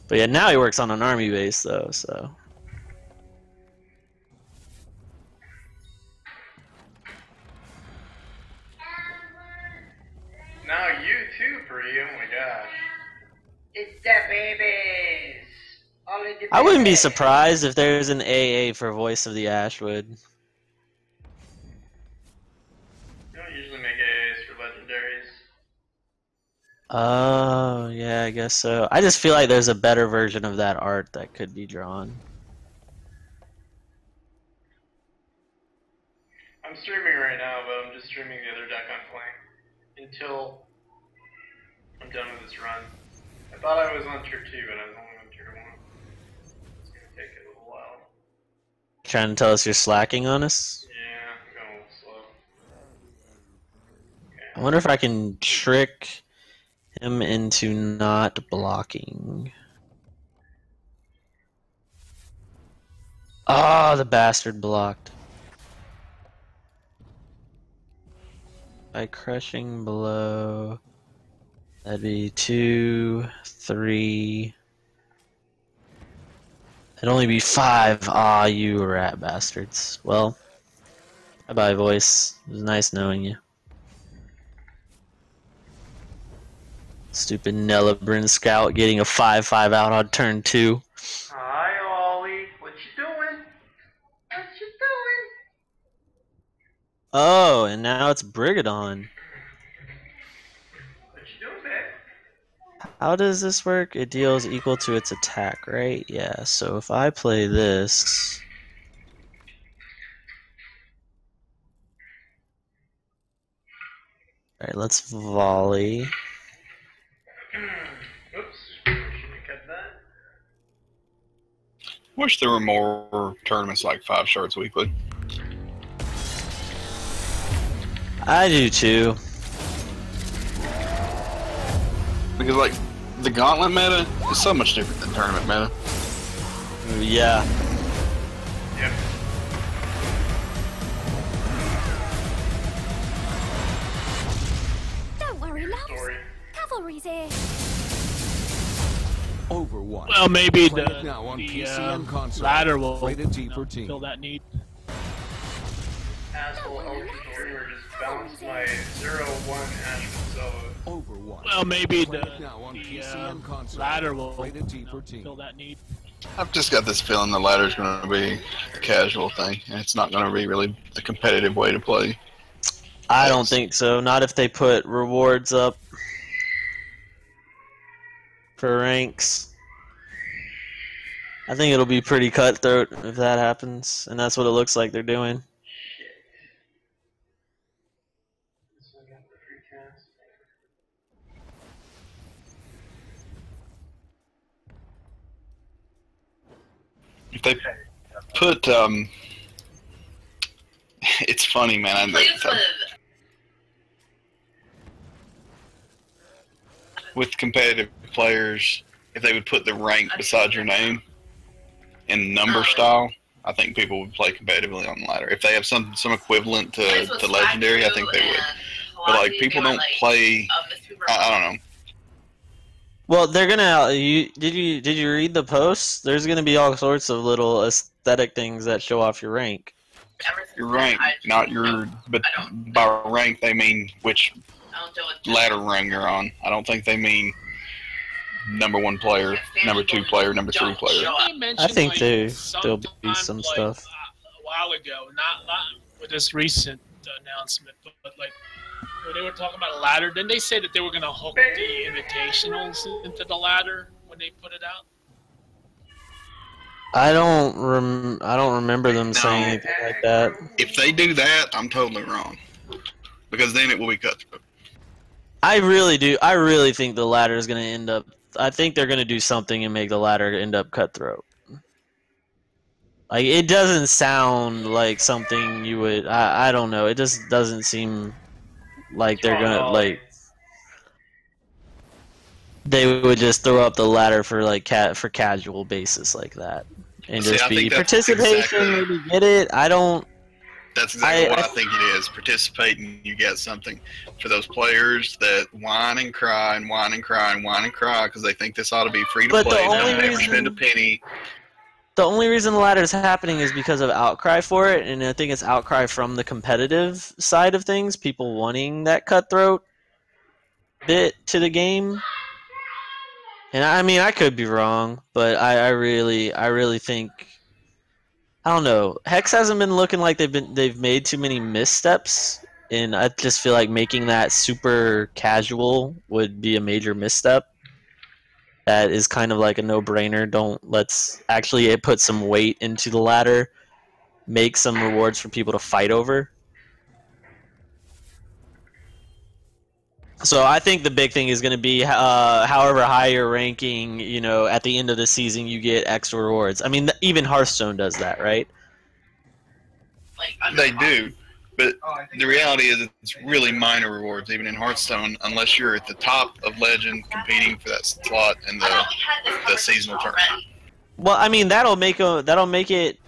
But yeah, now he works on an army base though, so. Now you too, Bree. Oh my gosh. It's the babies. Only the I wouldn't be babies. surprised if there's an AA for Voice of the Ashwood. You don't usually make AAs for legendaries. Oh, yeah, I guess so. I just feel like there's a better version of that art that could be drawn. I'm streaming right now, but I'm just streaming the other deck I'm playing until I'm done with this run. I thought I was on tier 2, but I was only on tier 1. It's gonna take a little while. Trying to tell us you're slacking on us? Yeah, I'm going a little slow. Okay. I wonder if I can trick him into not blocking. Ah, oh, the bastard blocked. By crushing blow. That'd be 2, 3. It'd only be 5. Ah, you rat bastards. Well, bye-bye, voice. It was nice knowing you. Stupid Nelibrin Scout getting a 5/5 out on turn 2. Hi, Ollie. What you doing? What you doing? Oh, and now it's Brigadon. What you doing, babe? How does this work? It deals equal to its attack, right? Yeah, so if I play this... Alright, let's volley. Oops. Should have cut that. Wish there were more tournaments like 5 shards weekly. I do too. Because like the gauntlet meta is so much different than tournament meta. Yeah. Yep. Don't worry, love. Story. Cavalry's here. Overwatch. Well, maybe Play it now on PC and console. ladder will Rated T for teen. fill that need. Asshole Ultra Streamer just bounced my 0-1 Ashman Solo. Overwatch. Well, maybe Play it now on PC and console. ladder will Rated T for teen. fill that need. I've just got this feeling the ladder's going to be a casual thing, and it's not going to be really the competitive way to play. I don't think so. Not if they put rewards up for ranks. I think it'll be pretty cutthroat if that happens, and that's what it looks like they're doing. So I got the free cast. If they put, it's funny, man. With competitive players, if they would put the rank beside your name in number style, I think people would play competitively on the ladder. If they have some equivalent to legendary, I think they would. But like people don't play. I don't know. Well, they're gonna. Did you read the posts? There's gonna be all sorts of little aesthetic things that show off your rank. Your rank, not your. But by rank they mean which ladder rung you're on. I don't think they mean number 1 player, number 2 player, number 3 player. I think there'll be some stuff. A while ago, not with this recent announcement, but like when they were talking about a ladder, didn't they say that they were going to hook the invitationals into the ladder when they put it out? I don't remember them saying anything like that. If they do that, I'm totally wrong. Because then it will be cutthroat. I really do. I really think the ladder is going to end up. I think they're going to do something and make the ladder end up cutthroat. Like, it doesn't sound like something you would. I don't know. It just doesn't seem like they're going to, like. They would just throw up the ladder for, like, for casual basis like that. And See, just I be think that's participation, exactly- maybe get it. I don't. That's exactly what I think it is. Participate and you get something. For those players that whine and cry and whine and cry and whine and cry because they think this ought to be free to But play, the only never reason spend a penny. the only reason the ladder is happening is because of outcry for it, and I think it's outcry from the competitive side of things, people wanting that cutthroat bit to the game. And I mean, I could be wrong, but I really think, I don't know. Hex hasn't been looking like they've made too many missteps, and I just feel like making that super casual would be a major misstep. That is kind of like a no-brainer. Let's actually put some weight into the ladder, make some rewards for people to fight over. So I think the big thing is going to be, however high your ranking, at the end of the season, you get extra rewards. I mean, even Hearthstone does that, right? They do, but the reality is it's really minor rewards, even in Hearthstone, unless you're at the top of Legend competing for that slot in the seasonal tournament. Well, I mean, that'll make it,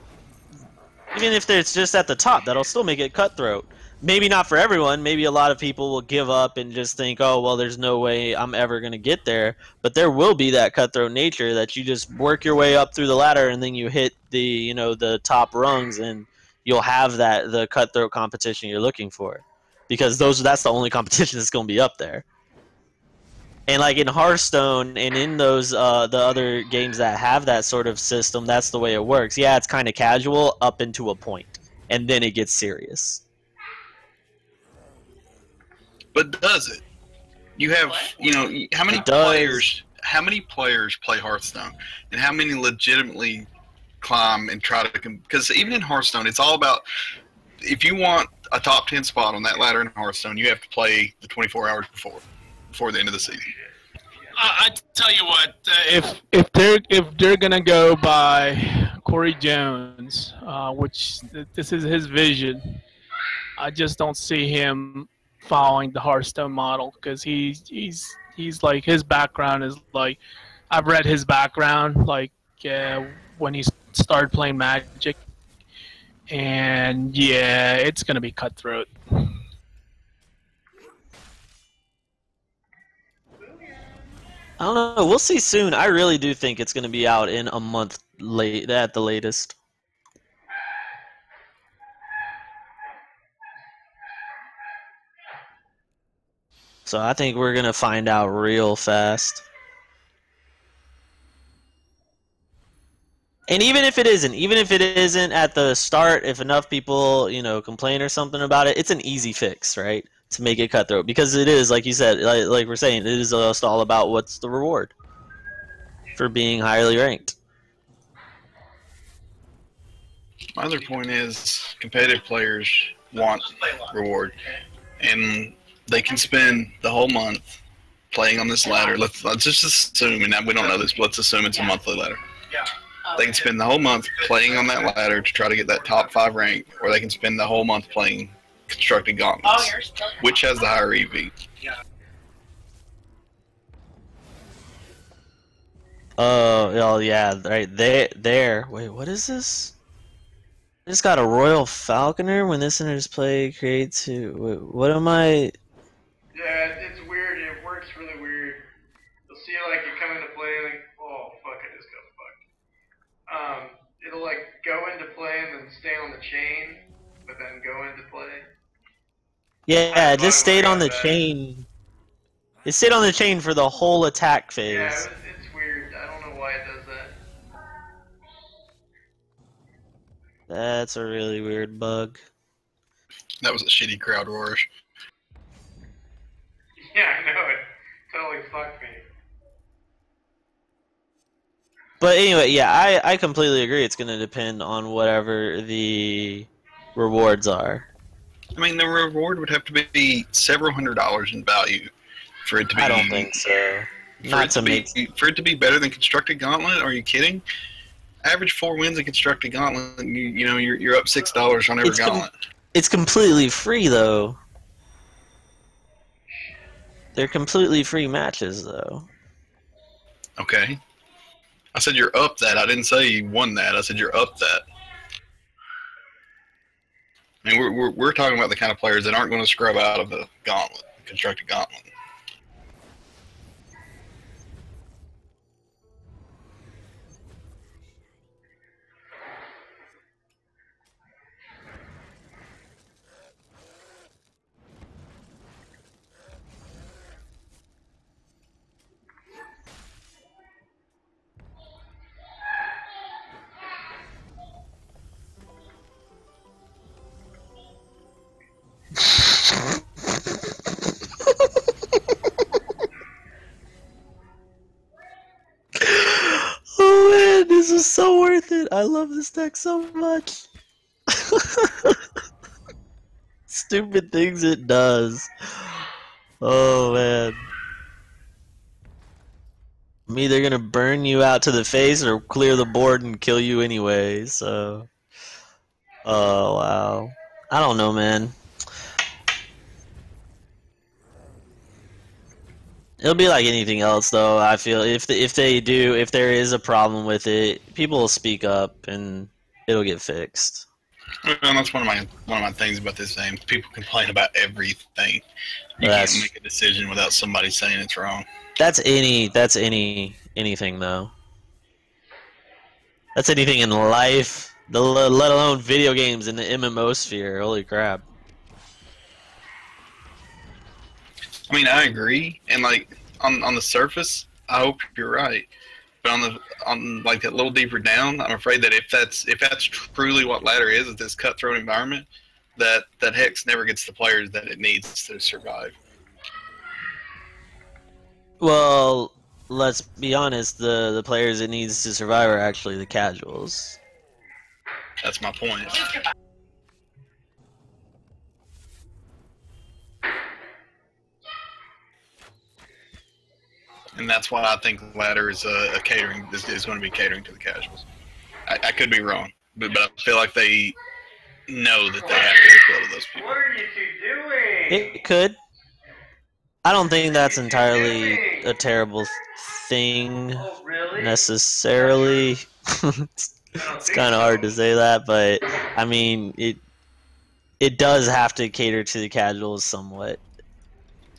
even if it's just at the top, that'll still make it cutthroat. Maybe not for everyone. Maybe a lot of people will give up and just think, oh, well, there's no way I'm ever going to get there. But there will be that cutthroat nature that you just work your way up through the ladder and then you hit the top rungs and you'll have the cutthroat competition you're looking for. Because that's the only competition that's going to be up there. And like in Hearthstone and in those the other games that have that sort of system, that's the way it works. Yeah, it's kind of casual up into a point, and then it gets serious. But does it? You have, how many players play Hearthstone, and how many legitimately climb and try to? Because even in Hearthstone, it's all about, if you want a top 10 spot on that ladder in Hearthstone, you have to play the 24 hours before the end of the season. I tell you what, if they're gonna go by Corey Jones, which this is his vision, I just don't see him following the Hearthstone model because he's like, his background is like, I've read his background like when he started playing Magic, and yeah, it's gonna be cutthroat. I don't know. We'll see soon. I really do think it's going to be out in a month late at the latest. So I think we're going to find out real fast. And even if it isn't at the start, if enough people, complain or something about it, it's an easy fix, right? To make it cutthroat, because it is, like you said, like we're saying, it is just all about what's the reward for being highly ranked. My other point is competitive players want reward, and they can spend the whole month playing on this ladder. Let's just assume, and we don't know this, but let's assume it's a monthly ladder. They can spend the whole month playing on that ladder to try to get that top 5 rank, or they can spend the whole month playing constructed gauntlets. Which has the higher EV? Oh yeah, right there. Wait, what is this? I just got a Royal Falconer when this enters play. Creates who? Wait, what am I? Yeah, it's weird. It works really weird. You'll see like it come into play like, oh fuck, I just got fucked. It'll like go into play and then stay on the chain, but then go into play. Yeah, it just stayed on the chain. It stayed on the chain for the whole attack phase. Yeah, it's weird. I don't know why it does that. That's a really weird bug. That was a shitty crowd rush. Yeah, I know it. Totally fucked me. But anyway, yeah, I completely agree. It's going to depend on whatever the rewards are. I mean, the reward would have to be several $100s in value for it to be. I don't think so. For it to be better than constructed gauntlet. Are you kidding? Average 4 wins in constructed gauntlet. You're up $6 on every gauntlet. It's completely free though. They're completely free matches though. Okay. I said you're up that. I didn't say you won that. I said you're up that. I mean, we're talking about the kind of players that aren't going to scrub out of the gauntlet, constructed gauntlet. Oh man, this is so worth it. I love this deck so much. Stupid things it does. Oh man. I'm either gonna burn you out to the face or clear the board and kill you anyway, so. Oh wow. I don't know, man. It'll be like anything else, though. I feel if there is a problem with it, people will speak up and it'll get fixed. Well, that's one of my things about this game. People complain about everything. You That's- can't make a decision without somebody saying it's wrong. That's anything though. That's anything in life, let alone video games in the MMO sphere. Holy crap! I mean, I agree, and like on the surface, I hope you're right. But on like that little deeper down, I'm afraid that if that's truly what ladder is this cutthroat environment, that Hex never gets the players that it needs to survive. Well, let's be honest. The players it needs to survive are actually the casuals. That's my point. And that's why I think ladder is a catering is going to be catering to the casuals. I could be wrong, but I feel like they know that they have to appeal to those people. What are you two doing? It could. I don't think that's entirely a terrible thing Oh, really? necessarily. It's kind of hard to say that, but I mean it does have to cater to the casuals somewhat.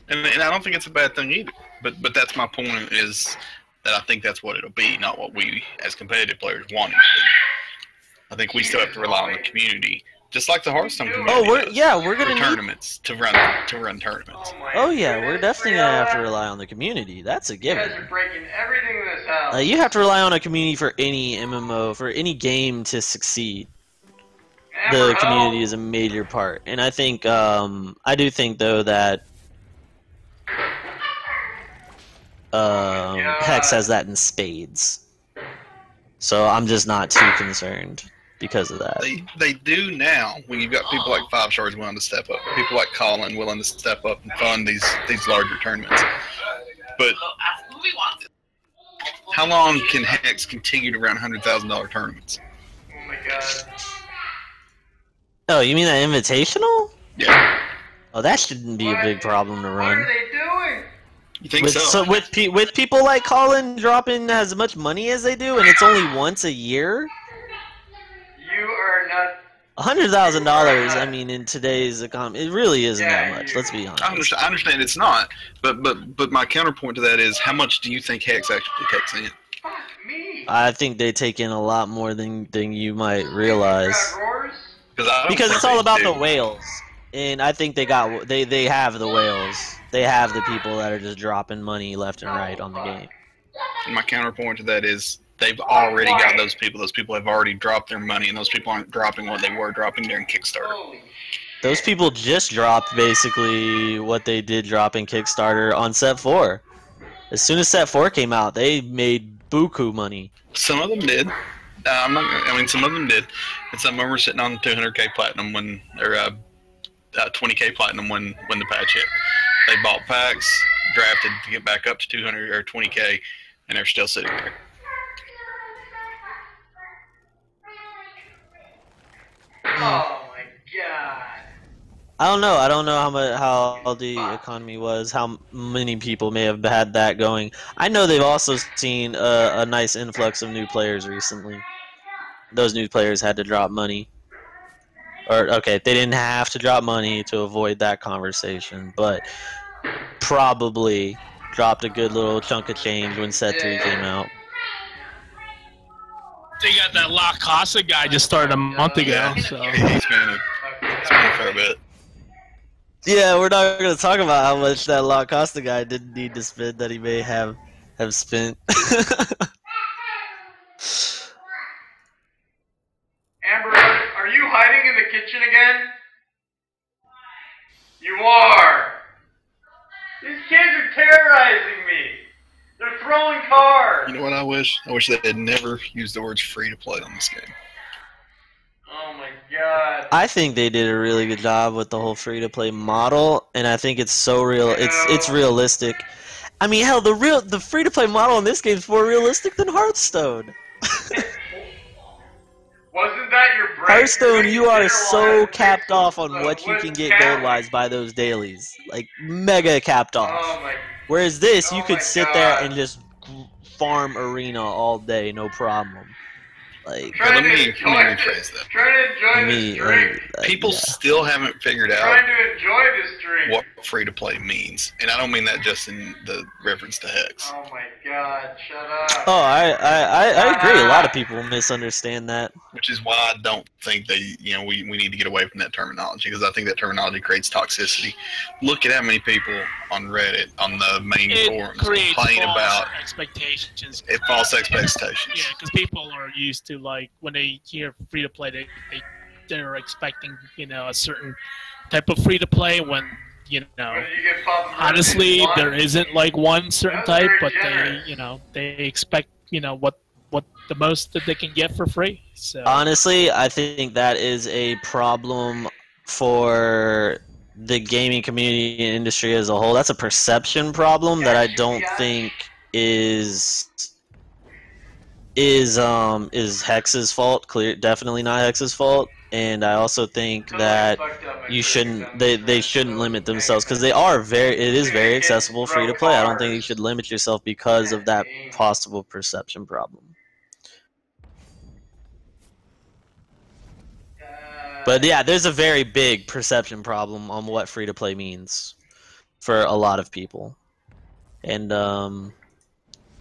And I don't think it's a bad thing either. But that's my point, is that I think that's what it'll be, not what we as competitive players want it to be. I think we still have to rely on the community, just like the Hearthstone community. Oh, we're does, gonna for need. tournaments to run tournaments. Oh yeah, we're definitely gonna have to rely on the community. That's a You guys given. are breaking everything in this house. You have to rely on a community for any MMO, for any game to succeed. The community is a major part, and I think I do think though that Hex has that in spades. So I'm just not too concerned because of that. They do now, when you've got people like 5 Stars willing to step up, people like Colin willing to step up and fund these larger tournaments. But how long can Hex continue to run $100,000 tournaments? Oh my god. Oh, you mean that invitational? Yeah. Oh, that shouldn't be a big problem to What run. are they doing? You think With, so? with people like Colin dropping as much money as they do, and it's only once a year. You are not. $100,000. I mean, in today's economy, it really isn't that much. Let's be honest. I understand it's not, but my counterpoint to that is, how much do you think Hex actually takes in? Fuck me. I think they take in a lot more than you might realize. Got roars? Because it's all about the whales, and I think they have the whales. They have the people that are just dropping money left and right on the game. And my counterpoint to that is, they've already got those people. Those people have already dropped their money, and those people aren't dropping what they were dropping during Kickstarter. Holy. Those people just dropped basically what they did drop in Kickstarter on Set 4. As soon as Set 4 came out, they made buku money. Some of them did. Some of them did, and some of them were sitting on 200k platinum when, or 20k platinum when the patch hit. They bought packs, drafted to get back up to 200 or 20k, and they're still sitting there. Oh my god. I don't know. I don't know how the economy was, how many people may have had that going. I know they've also seen a nice influx of new players recently. Those new players had to drop money. or okay, they didn't have to drop money to avoid that conversation, but probably dropped a good little chunk of change when Set 3 came out. They got that La Casa guy just started a month ago, Yeah, so he's been a fair bit. Yeah, we're not going to talk about how much that La Costa guy didn't need to spend that he may have spent. Amber, are you hiding in the kitchen again? You are! These kids are terrorizing me! They're throwing cars! You know what I wish? I wish they had never used the words free to play on this game. Oh my god. I think they did a really good job with the whole free-to-play model, and I think it's so real. It's realistic. I mean, hell, the free-to-play model in this game is more realistic than Hearthstone. Wasn't that your break? Hearthstone, you are so capped off on what you can get gold-wise by those dailies. Like, mega capped off. Oh my. Whereas this, you Oh could my sit there God. and just farm arena all day, no problem. Like, Trying let to me enjoy rephrase this. that. Trying to enjoy me, this drink. People yeah. still haven't figured out Trying to enjoy this drink. what free to play means, and I don't mean that just in the reference to Hex. Oh my god, shut up. Oh, I agree. A lot of people misunderstand that. Which is why I don't think we need to get away from that terminology, because I think that terminology creates toxicity. Look at how many people on Reddit, on the main forums, creates complain false about expectations. false expectations. Yeah, because people are used to, like, when they hear free to play, they're expecting, a certain type of free to play when, When you get Papa honestly Murphy's there one, isn't like one certain That's type, very but generous. they expect, what the most that they can get for free. So Honestly, I think that is a problem for the gaming community and industry as a whole. That's a perception problem that I don't think is Hex's fault. Definitely not Hex's fault. And I also think that you shouldn't they shouldn't limit themselves, because it is very accessible free to play. I don't think you should limit yourself because of that possible perception problem. But yeah, there's a very big perception problem on what free to play means for a lot of people. And I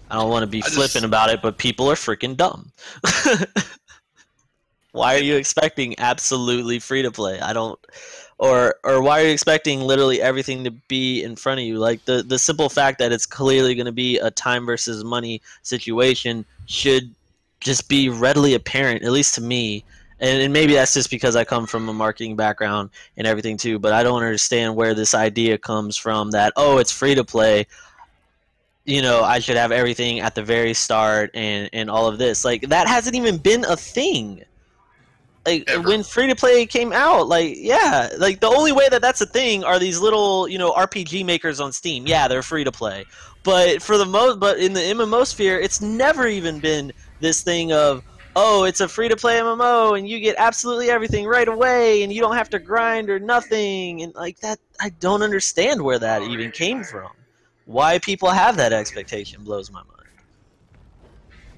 don't want to be flippant about it, but people are freaking dumb. Why are you expecting absolutely free to play? I don't, or why are you expecting literally everything to be in front of you? Like the simple fact that it's clearly going to be a time versus money situation should just be readily apparent, at least to me. And maybe that's just because I come from a marketing background and everything too, but I don't understand where this idea comes from that, oh, it's free to play, I should have everything at the very start and all of this. Like, that hasn't even been a thing. Like, Ever. When free to play came out, like, yeah, like the only way that that's a thing are these little, RPG makers on Steam. Yeah, they're free to play. But but in the MMO sphere, it's never even been this thing of, oh, it's a free-to-play MMO, and you get absolutely everything right away, and you don't have to grind or nothing, and like that, I don't understand where that even came from. Why people have that expectation blows my mind.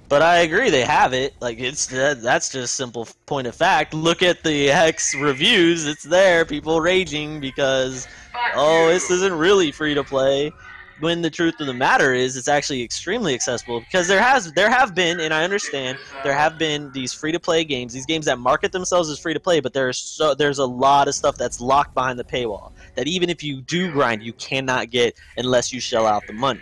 But I agree, they have it. Like, that's just simple point of fact. Look at the HEX reviews; it's there. People raging because, oh, this isn't really free-to-play. When the truth of the matter is, it's actually extremely accessible, because there have been, and I understand, there have been these free-to-play games, these games that market themselves as free-to-play, but there's a lot of stuff that's locked behind the paywall that even if you do grind, you cannot get unless you shell out the money,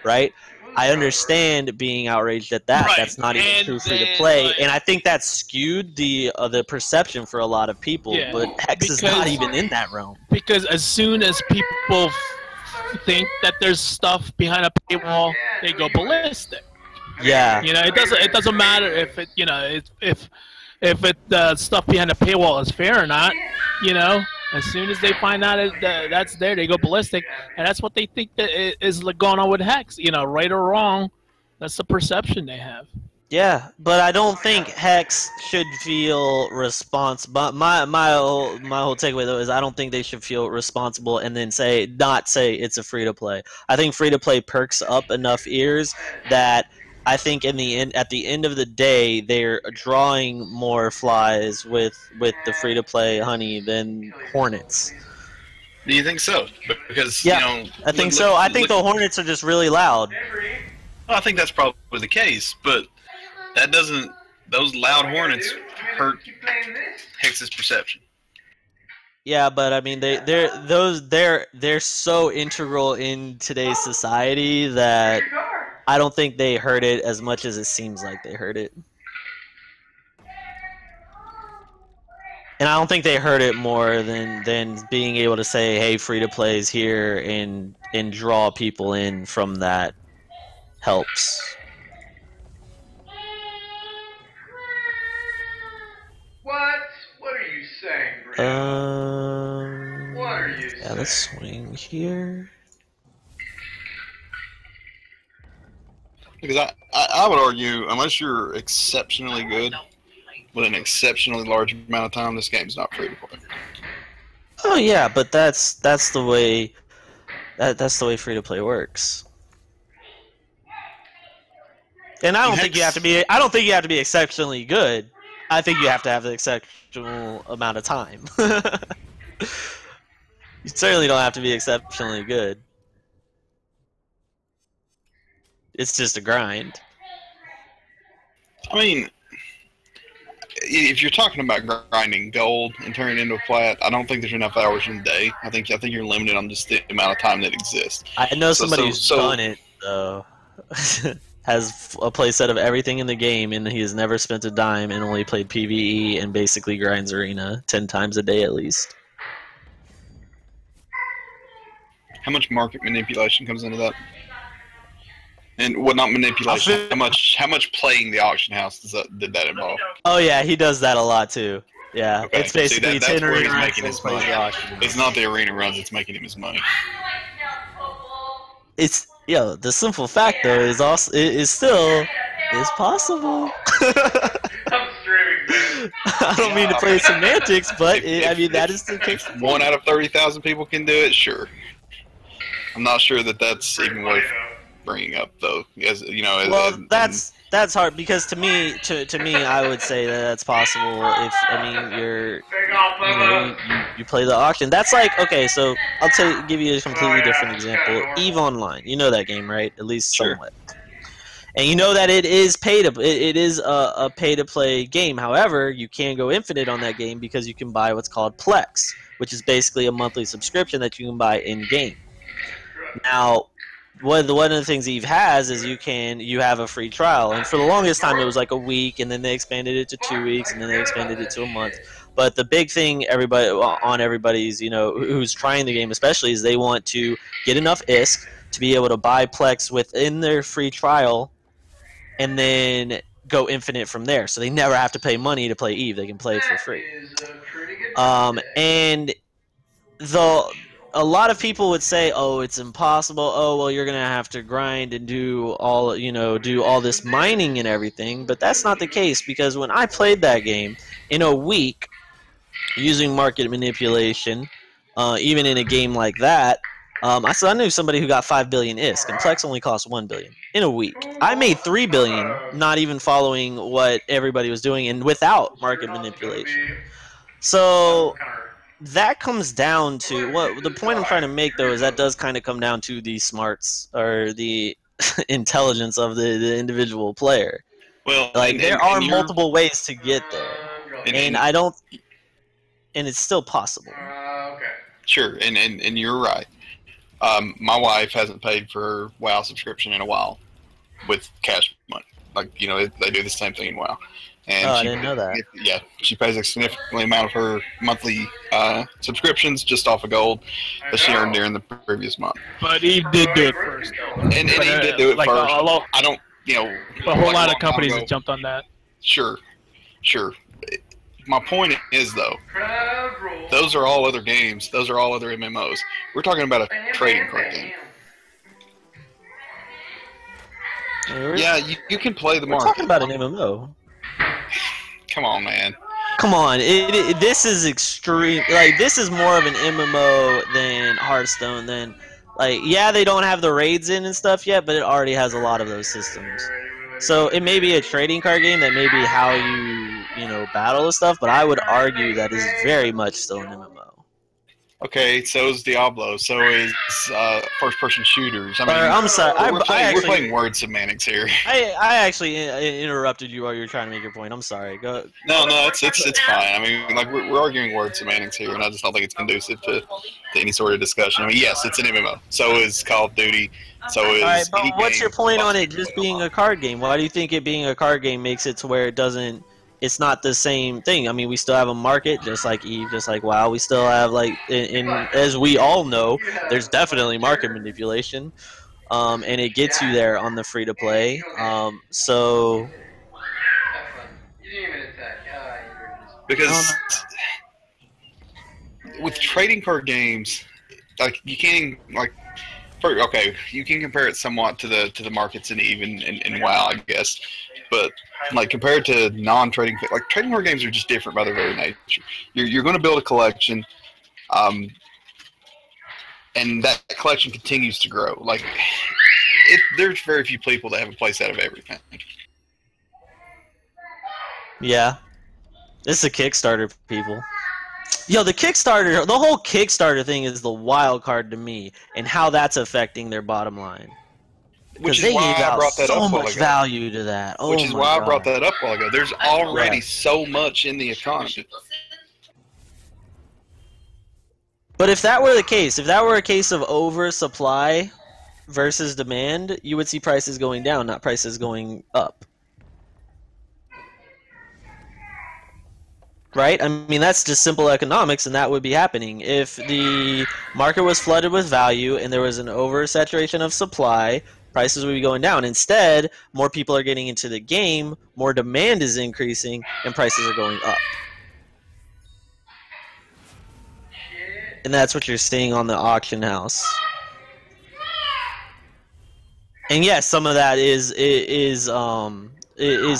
right? I understand being outraged at that. Right. That's not even And true then, free-to-play, and I think that skewed the perception for a lot of people. Yeah, but Hex is not even in that realm. because as soon as people think that there's stuff behind a paywall, they go ballistic. Yeah. It doesn't matter if it if stuff behind the paywall is fair or not. As soon as they find out that's there, they go ballistic, and that's what they think that is going on with Hex. Right or wrong, that's the perception they have. Yeah, but I don't think Hex should feel responsible. My whole takeaway though is I don't think they should feel responsible and then not say it's a free to play. I think free to play perks up enough ears that I think at the end of the day, they're drawing more flies with the free to play honey than hornets. Do you think so? Because Yeah, you know, I think so. I think the hornets are just really loud. Well, I think that's probably the case, but that doesn't. Those loud hornets hurt Hex's perception. Yeah, but I mean they're so integral in today's society that I don't think they hurt it as much as it seems like they hurt it. And I don't think they hurt it more than being able to say, hey, free to play is here and draw people in from that helps. What are you saying, Brianna? What are you Yeah, let's saying? swing here. Because I would argue, unless you're exceptionally good with an exceptionally large amount of time, this game's not free to play. Oh yeah, but that's the way that's the way free to play works. And I don't think you have to be. I don't think you have to be exceptionally good. I think you have to have the exceptional amount of time. You certainly don't have to be exceptionally good. It's just a grind. I mean, if you're talking about grinding gold and turning it into a plat, I don't think there's enough hours in the day. I think you're limited on just the amount of time that exists. I know somebody who's done it though. Has a playset of everything in the game, and he has never spent a dime and only played PvE and basically grinds arena 10 times a day at least. How much market manipulation comes into that? And what not manipulation? How much playing the auction house did that involve? Oh yeah, he does that a lot too. Yeah, Okay. it's basically that's 10 where he's arena making runs, his plays money. the auction. It's not the arena runs that's making him his money. It's the simple fact though is also is still possible. I'm streaming, man. I don't mean to play semantics, but I mean that is the case. 1 out of 30,000 people can do it. Sure. I'm not sure that's even worth bringing up, though. As you know, Well, that's hard because to me, I would say that that's possible if you play the auction. That's like okay, so I'll give you a completely different example. EVE Online, you know that game, right? At least somewhat. And you know that it is it is a pay to play game. However, you can go infinite on that game because you can buy what's called Plex, which is basically a monthly subscription that you can buy in game. Now, one of the things EVE has is you have a free trial, and for the longest time it was like a week, and then they expanded it to 2 weeks, and then they expanded it to a month. But the big thing everybody's who's trying the game especially is they want to get enough ISK to be able to buy Plex within their free trial, and then go infinite from there. So they never have to pay money to play EVE; they can play it for free. And a lot of people would say, "Oh, it's impossible. Oh, well, you're gonna have to grind and do all this mining and everything." But that's not the case because when I played that game in a week, using market manipulation, even in a game like that, I knew somebody who got 5 billion ISK, and Plex only cost 1 billion in a week. I made 3 billion, not even following what everybody was doing, and without market manipulation. So that comes down to the point I'm trying to make, though, is that does kind of come down to the smarts or the intelligence of the individual player. Well, there are multiple ways to get there, and it's still possible. Okay. Sure, and you're right. My wife hasn't paid for her WoW subscription in a while with cash money. They do the same thing in WoW. And I didn't know that. Yeah, she pays a significant amount of her monthly subscriptions just off of gold that she earned during the previous month. But Eve did do it first, though. And Eve did do it first. I don't, a whole lot of companies have jumped on that. Sure. My point is, though, those are all other games. Those are all other MMOs. We're talking about a trading card game. Yeah, you can play the market. We're talking about an MMO. Come on, man. Come on, this is extreme. This is more of an MMO than Hearthstone. They don't have the raids in and stuff yet, but it already has a lot of those systems. So it may be a trading card game that may be how you know battle and stuff, but I would argue that is very much still an MMO. Okay, so is Diablo. So is first-person shooters. I Or, mean, I'm sorry, we're playing word semantics here. I actually interrupted you while you were trying to make your point. I'm sorry. Go. No, it's fine. I mean, like we're arguing word semantics here, and I just don't think it's conducive to any sort of discussion. I mean, yes, it's an MMO. So is Call of Duty. So is. All right, but any what's game your point on it functioning just really being online. a card game? Why do you think it being a card game makes it to where it doesn't? It's not the same thing. I mean, we still have a market, just like Eve, just like WoW. We still have like, as we all know, there's definitely market manipulation, and it gets you there on the free to play. So. Have fun. You didn't even attack. You're just... Because with trading card games, like you can't like. Okay, you can compare it somewhat to the markets in Eve and WoW, I guess, but like compared to non-trading, like trading card games are just different by their very nature. You're going to build a collection, and that collection continues to grow. Like there's very few people that have a place out of everything. Yeah, it's a Kickstarter, people. Yo, the whole Kickstarter thing is the wild card to me, and how that's affecting their bottom line. Which is They why gave I out brought that so up a while much ago. value to that. Oh Which is my why God. I brought that up a while ago. There's already Yeah. so much in the economy. But if that were the case, if that were a case of oversupply versus demand, you would see prices going down, not prices going up. Right? I mean, that's just simple economics, and that would be happening. If the market was flooded with value and there was an oversaturation of supply, prices would be going down. Instead, more people are getting into the game, more demand is increasing, and prices are going up. And that's what you're seeing on the auction house. And yes, some of that is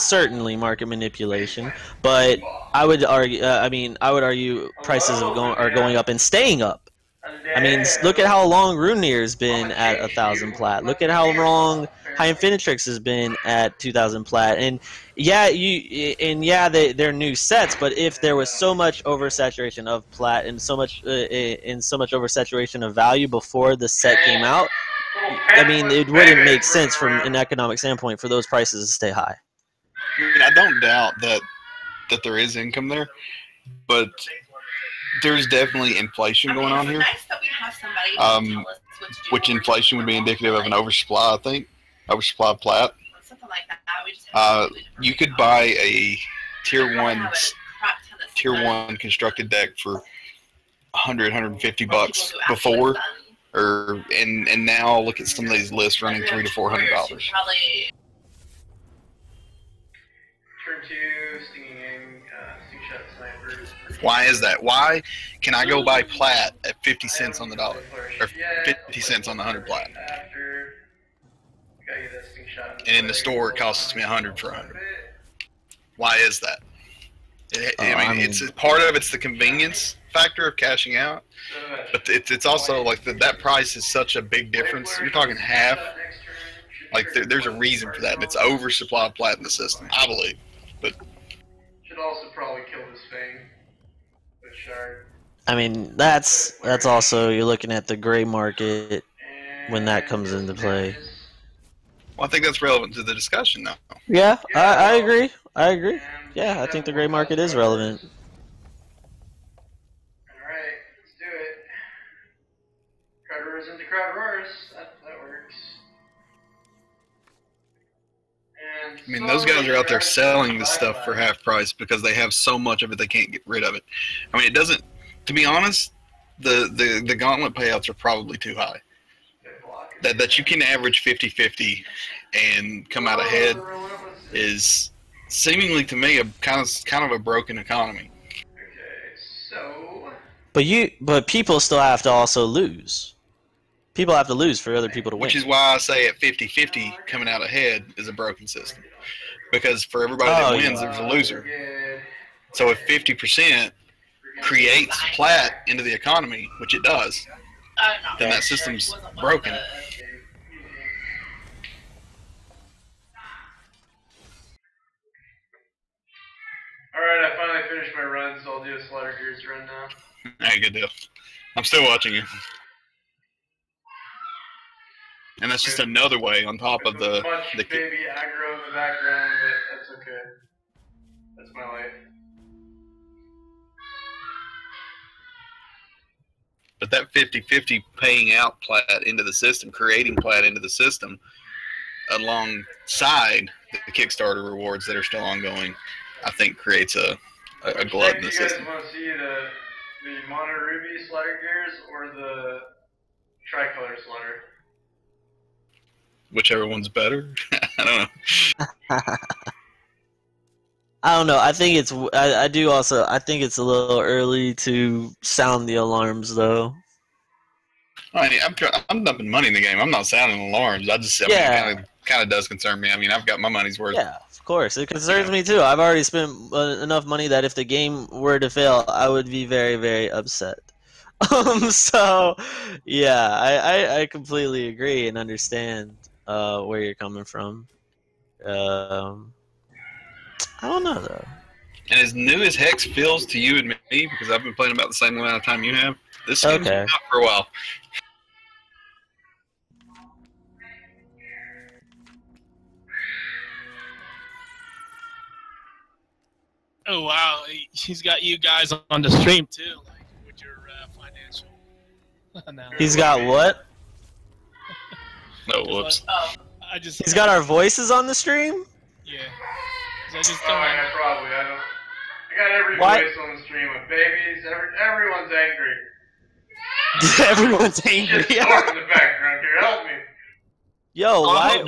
certainly market manipulation, but I would argue. I would argue prices are going up and staying up. I mean, look at how long Runear's been at 1,000 plat. Look at how long High Infinitrix has been at 2,000 plat. And yeah, they're new sets. But if there was so much oversaturation of plat and so much oversaturation of value before the set came out, I mean, it wouldn't make sense from an economic standpoint for those prices to stay high. I mean, I don't doubt that there is income there, but there's definitely inflation going on here. Which inflation would be indicative of an oversupply, I think. Oversupply of plat. You could buy a tier one constructed deck for $100-$150 before, and now look at some of these lists running $300 to $400. Turn 2, Stingshot Sniper. Why is that? Why can I go buy plat at 50 cents on the dollar, or 50 cents on the 100 plat, and in the store it costs me 100 for 100? Why is that? I mean, it's part of it's the convenience factor of cashing out, but it's also like that price is such a big difference. You're talking half. Like there's a reason for that, and it's oversupply of plat in the system, I believe. But should also probably kill this thing with shard. I mean, that's also, you're looking at the gray market when that comes into play. well, I think that's relevant to the discussion, though. Yeah, I agree. Yeah, I think the gray market is relevant. Alright, let's do it. Crowd roars into crowd roars. That works. And I mean, those guys are out there selling this stuff for half price because they have so much of it they can't get rid of it. I mean, it doesn't. To be honest, the gauntlet payouts are probably too high. That you can average 50-50 and come out ahead is seemingly to me a kind of a broken economy. Okay, so But people still have to also lose. People have to lose for other people to win. Which is why I say at 50-50 coming out ahead is a broken system. Because for everybody that wins, there's a loser. So if 50% creates plat into the economy, which it does, then that system's broken. do a Slaughter Gears run now. Hey, good deal. I'm still watching you. And that's just another way on top of the much baby aggro in the background, but that's okay. That's my life. But that 50-50 paying out plat into the system, creating plat into the system, alongside the Kickstarter rewards that are still ongoing, I think creates a glut in the system. You guys want to see the Mono Ruby Slaughter Gears or the Tricolor Slaughter? Whichever one's better. I don't know. I don't know. I think it's. I do also. I think it's a little early to sound the alarms, though. I mean, I'm dumping money in the game. I'm not sounding alarms. I just, I mean, it kind of does concern me. I mean, I've got my money's worth. Yeah, of course. It concerns me too. I've already spent enough money that if the game were to fail, I would be very, very upset. So, yeah, I completely agree and understand where you're coming from. I don't know though. And as new as HEX feels to you and me, because I've been playing about the same amount of time you have, this game's been out for a while. Oh wow, he's got you guys on the stream too, like with your financial analysis. He's got what? No, whoops. He's got our voices on the stream? Yeah. I just yeah, probably. I got every voice on the stream with babies. Everyone's angry. Everyone's angry. Just talk in the background here. Help me. Yo, I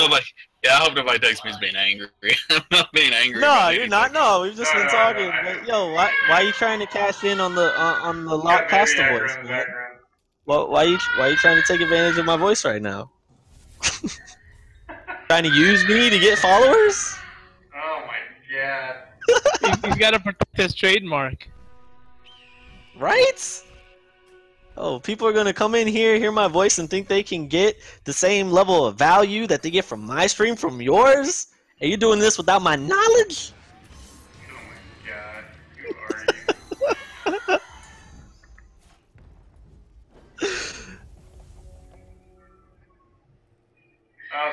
hope nobody takes me as being angry. I'm not being angry. No, you're not. No, we've just been talking. But, yo, why are you trying to cash in on the Lock Pasta voice, man? Why are you trying to take advantage of my voice right now? Trying to use me to get followers? Oh my god. He's got to protect his trademark. Right? Oh, people are gonna come in here, hear my voice, and think they can get the same level of value that they get from my stream from yours? And you're doing this without my knowledge? Oh my god. Who are you?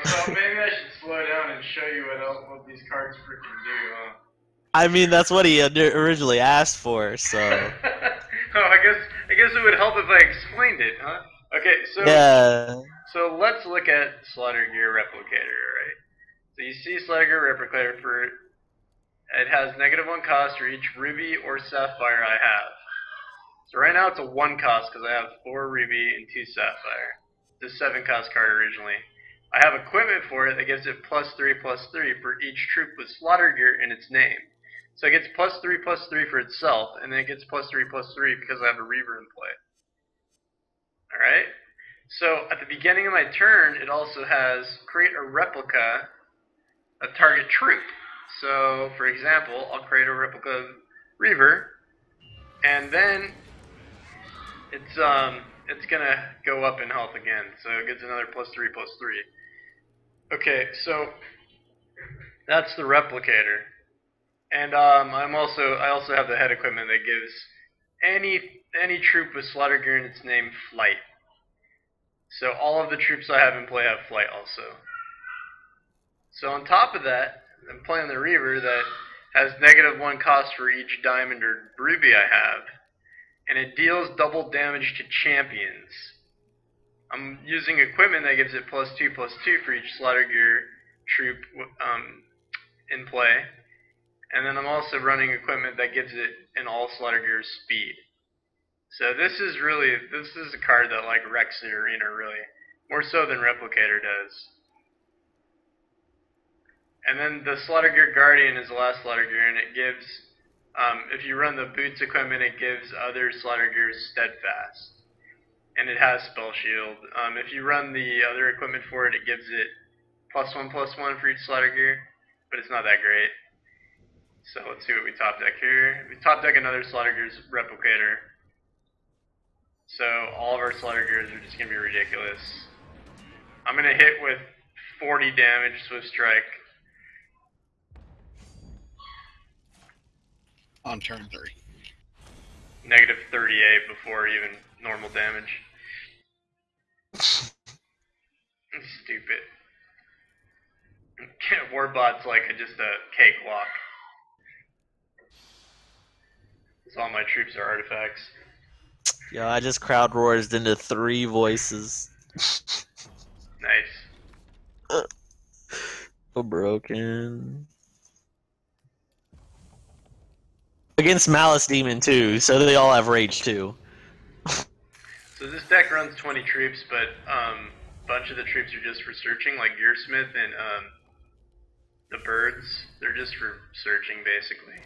So maybe I should slow down and show you what these cards freaking do, huh? I mean, that's what he originally asked for, so... Oh, I guess it would help if I explained it, huh? Okay, so yeah. So let's look at Slaughter Gear Replicator, right? So you see Slaughter Gear Replicator it has -1 cost for each ruby or sapphire I have. So right now it's a 1 cost because I have 4 ruby and 2 sapphire. It's a 7 cost card originally. I have equipment for it that gives it +3/+3 for each troop with Slaughter Gear in its name. So it gets +3/+3 for itself, and then it gets +3/+3 because I have a Reaver in play. Alright? So at the beginning of my turn, it also has create a replica of target troop. So for example, I'll create a replica of Reaver, and then it's gonna go up in health again. So it gets another +3/+3. Okay, so that's the replicator. And I also have the head equipment that gives any troop with Slaughter Gear in its name flight. So all of the troops I have in play have flight also. So on top of that, I'm playing the Reaver that has -1 cost for each diamond or ruby I have, and it deals double damage to champions. I'm using equipment that gives it +2/+2 for each Slaughter Gear troop in play. And then I'm also running equipment that gives it an all Slaughter Gear speed. So this is a card that like wrecks the arena really, more so than Replicator does. And then the Slaughter Gear Guardian is the last Slaughter Gear, and it gives, if you run the boots equipment, it gives other Slaughter Gears steadfast. And it has Spell Shield. If you run the other equipment for it, it gives it +1/+1 for each Slaughter Gear, but it's not that great. So let's see what we top deck here. We top deck another Slaughter Gears Replicator. So all of our Slaughter Gears are just going to be ridiculous. I'm going to hit with 40 damage, Swift Strike. On turn 3. negative 38 before even normal damage. Stupid. Warbot's like just a cakewalk. So all my troops are artifacts. Yo, I just crowd roared into 3 voices. Nice. So broken. Against Malice Demon too, so they all have rage too. So this deck runs 20 troops, but a bunch of the troops are just for searching, like Gearsmith and the birds. They're just for searching, basically.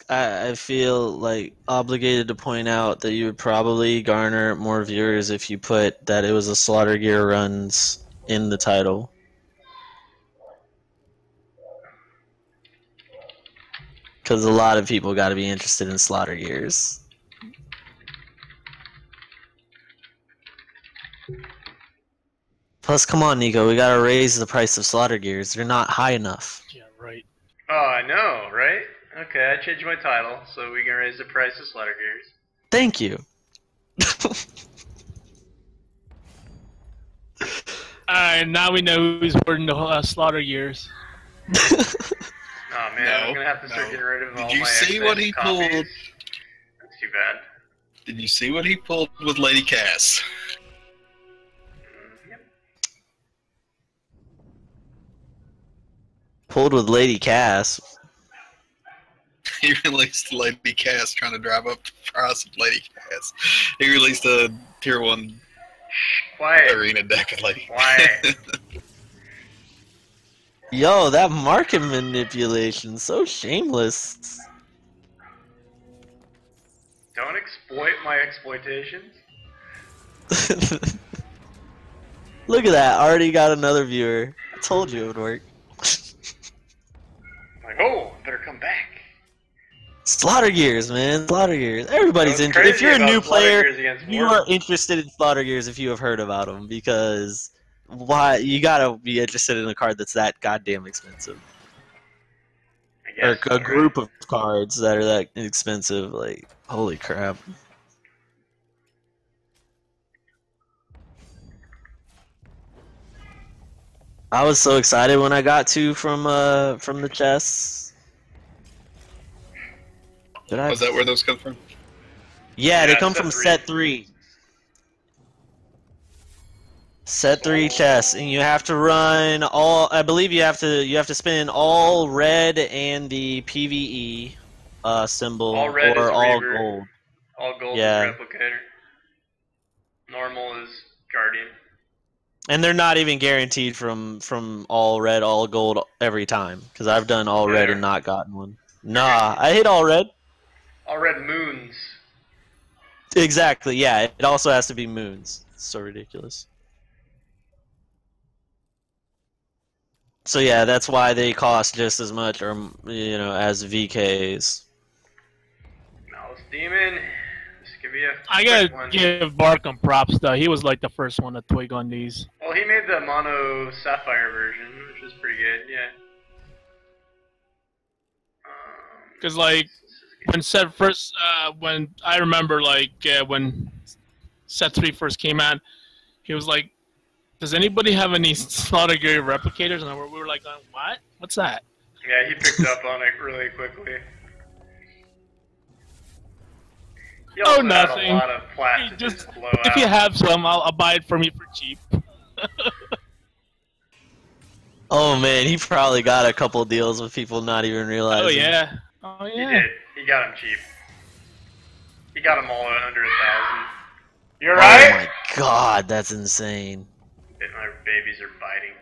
I feel like obligated to point out that you would probably garner more viewers if you put that it was a Slaughter Gear runs in the title. Because a lot of people got to be interested in Slaughter Gears. Plus, come on, Nico, we gotta raise the price of Slaughter Gears. They're not high enough. Yeah, right. Oh, I know, right? Okay, I changed my title, so we can raise the price of Slaughter Gears. Thank you. Alright, now we know who's hoarding the Slaughter Gears. Oh man, No, I'm gonna have to start no. getting rid of all Did you my see excess what he copies. pulled? That's too bad. Did you see what he pulled with Lady Cass? Yep. Pulled with Lady Cass. He released Lady Cass trying to drive up the price of Lady Cass. He released a tier 1 Shh, quiet. arena deck of Lady Quiet. Cass. Yo, that market manipulation, so shameless. Don't exploit my exploitations. Look at that, already got another viewer. I told you it would work. Like, oh, I better come back. Slaughter Gears, man, Slaughter Gears. Everybody's What's interested. If crazy you're a about new Slaughter player, Gears against you War- are interested in Slaughter Gears if you have heard about them, because why you gotta be interested in a card that's that goddamn expensive. I Or guess a so, group right? of cards that are that expensive, like, holy crap. I was so excited when I got 2 from the chests. Did I? Was that where those come from? Yeah, they Yeah, come set from 3. set 3. Set 3 chests, and you have to run all. I believe you have to spin all red and the PVE symbol, All red or is all Reaver. gold. All gold Yeah. is Replicator. Normal is Guardian. And they're not even guaranteed from all red, all gold every time, because I've done all red Yeah. and not gotten one. Nah, I hit all red. All red moons. Exactly. Yeah, it also has to be moons. It's so ridiculous. So yeah, that's why they cost just as much, or as VKs. Malice Demon. This could be a I quick gotta one. give Barkham props though. He was like the first one to twig on these. Well, he made the mono sapphire version, which was pretty good. Yeah. Cause like when set first, when I remember when set 3 first came out, he was like, "Does anybody have any Slaughter Gear replicators?" And we were like, "What? What's that?" Yeah, he picked up on it really quickly. He also Oh, had nothing. a lot of plat to Just just blow if you out. have some, I'll buy it from you for cheap. Oh man, he probably got a couple deals with people not even realizing. Oh yeah. Oh He yeah. did. He got him cheap. He got them all at under 1,000. You Oh alright? my god, that's insane. My babies are biting.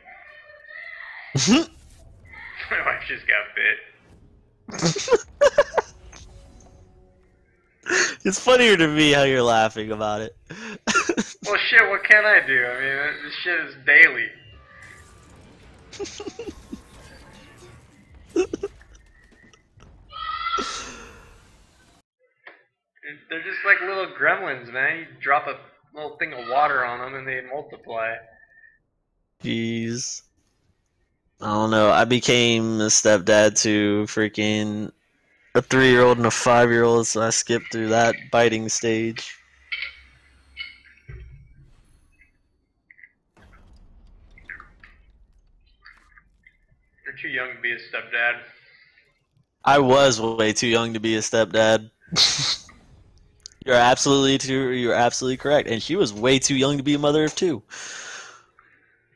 My wife just got bit. It's funnier to me how you're laughing about it. Well, shit, what can I do? I mean, this shit is daily. They're just like little gremlins, man. You drop a little thing of water on them and they multiply. Jeez. I don't know. I became a stepdad to freaking a 3-year-old and a 5-year-old, so I skipped through that biting stage. You're too young to be a stepdad. I was way too young to be a stepdad. You're absolutely correct. And she was way too young to be a mother of 2.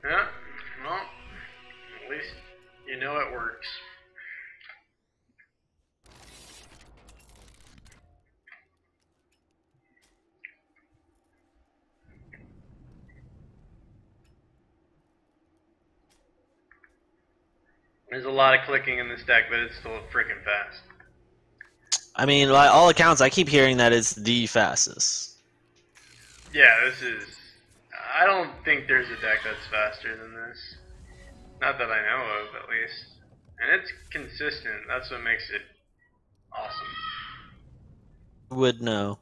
Yeah, well, at least you know it works. There's a lot of clicking in this deck, but it's still freaking fast. I mean, by all accounts, I keep hearing that it's the fastest. Yeah, this is... I don't think there's a deck that's faster than this. Not that I know of, at least. And it's consistent. That's what makes it awesome. Would know.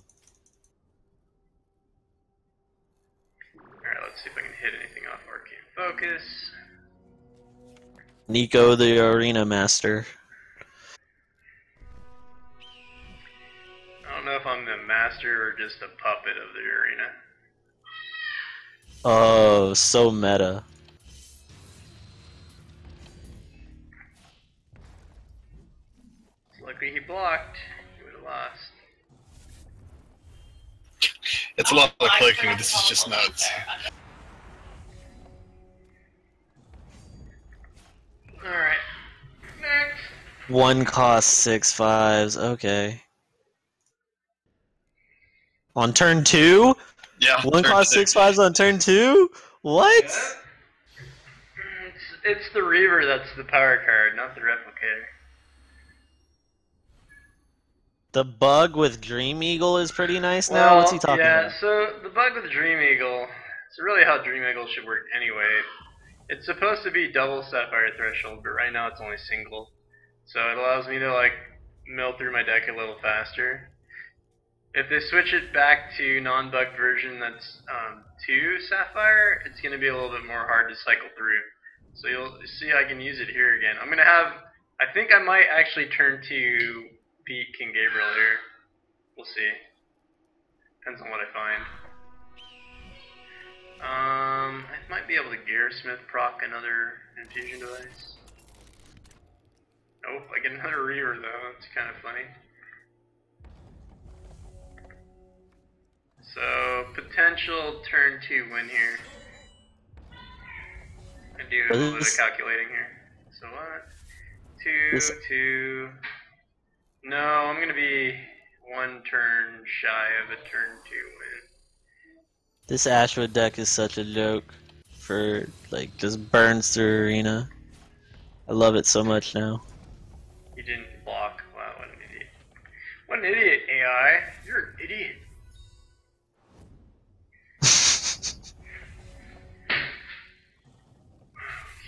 Alright, let's see if I can hit anything off Arcane Focus. Nico, the arena master. I don't know if I'm the master or just a puppet of the arena. Oh, so meta. It's lucky he blocked. He would have lost. It's a lot of clicking, but this is just nuts. Alright. Next. 1 cost 6 5s. Okay. On turn 2? Yeah. 1 cost 6 5s on turn 2? What? Yeah. It's the Reaver that's the power card, not the Replicator. The bug with Dream Eagle is pretty nice now. What's he talking about? So the bug with Dream Eagle, it's really how Dream Eagle should work anyway. It's supposed to be double Sapphire Threshold, but right now it's only single. So it allows me to like mill through my deck a little faster. If they switch it back to non-bugged version that's 2 Sapphire, it's going to be a little bit more hard to cycle through. So you'll see I can use it here again. I'm going to have, I think I might actually turn to beat King Gabriel here. We'll see. Depends on what I find. I might be able to Gearsmith proc another infusion device. Nope, I get another Reaver though. That's kind of funny. So potential turn 2 win here. I do a little bit of calculating here. So what? 2. No, I'm gonna be 1 turn shy of a turn 2 win. This Ashwood deck is such a joke for, like, just burns through arena. I love it so much now. You didn't block. Wow, what an idiot. What an idiot, AI. You're an idiot.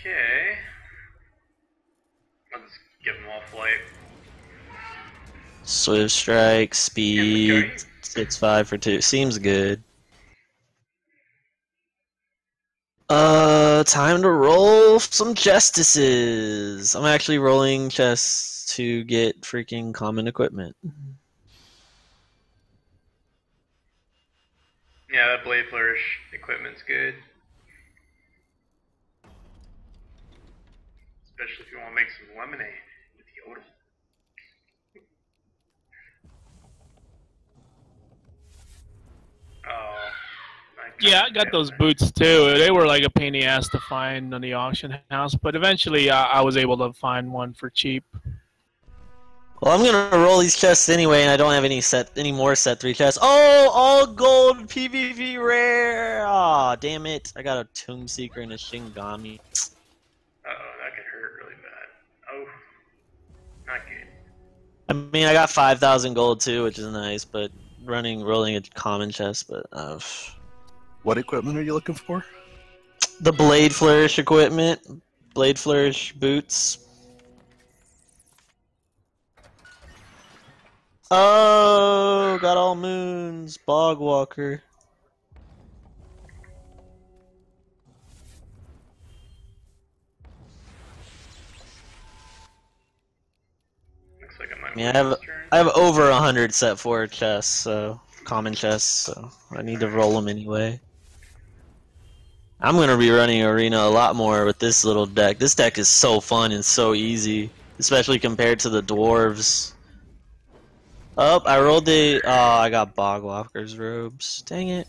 Okay. Let's give them all flight. Swift Strike, Speed, 6-5 for 2. Seems good. Time to roll some Justices. I'm actually rolling chests to get freaking common equipment. Yeah, that Blade Flourish equipment's good. Especially if you want to make some lemonade with Yodel. Oh. Yeah, I got those boots too. They were like a pain in the ass to find on the auction house, but eventually I was able to find one for cheap. Well, I'm gonna roll these chests anyway, and I don't have any more set 3 chests. Oh, all gold PvP rare! Aw, damn it! I got a Tomb Seeker and a Shingami. Uh-oh, that could hurt really bad. Oh, not good. I mean, I got 5,000 gold too, which is nice, but rolling a common chest, but What equipment are you looking for? the Blade Flourish equipment, Blade Flourish boots. Oh, got all moons, Bogwalker. Looks like I might Alright, Yeah, what's his turn? I have over 100 set for chests, so common chests, so I need to roll them anyway. I'm gonna be running arena a lot more with this little deck. This deck is so fun and so easy, especially compared to the dwarves. Oh, I rolled the. Oh, I got Bogwalker's robes. Dang it.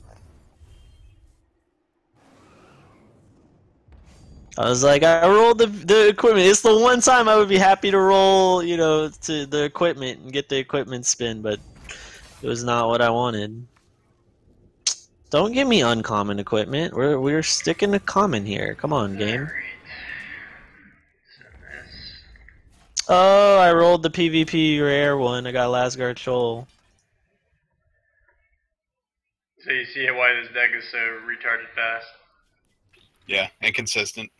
I was like, I rolled the equipment. It's the one time I would be happy to roll, you know, to the equipment and get the equipment spin, but it was not what I wanted. Don't give me uncommon equipment. We're sticking to common here. Come on, game. Alright. Send this. Oh, I rolled the PvP rare one. I got Lasgard Shoal. So you see why this deck is so retarded fast? Yeah, inconsistent.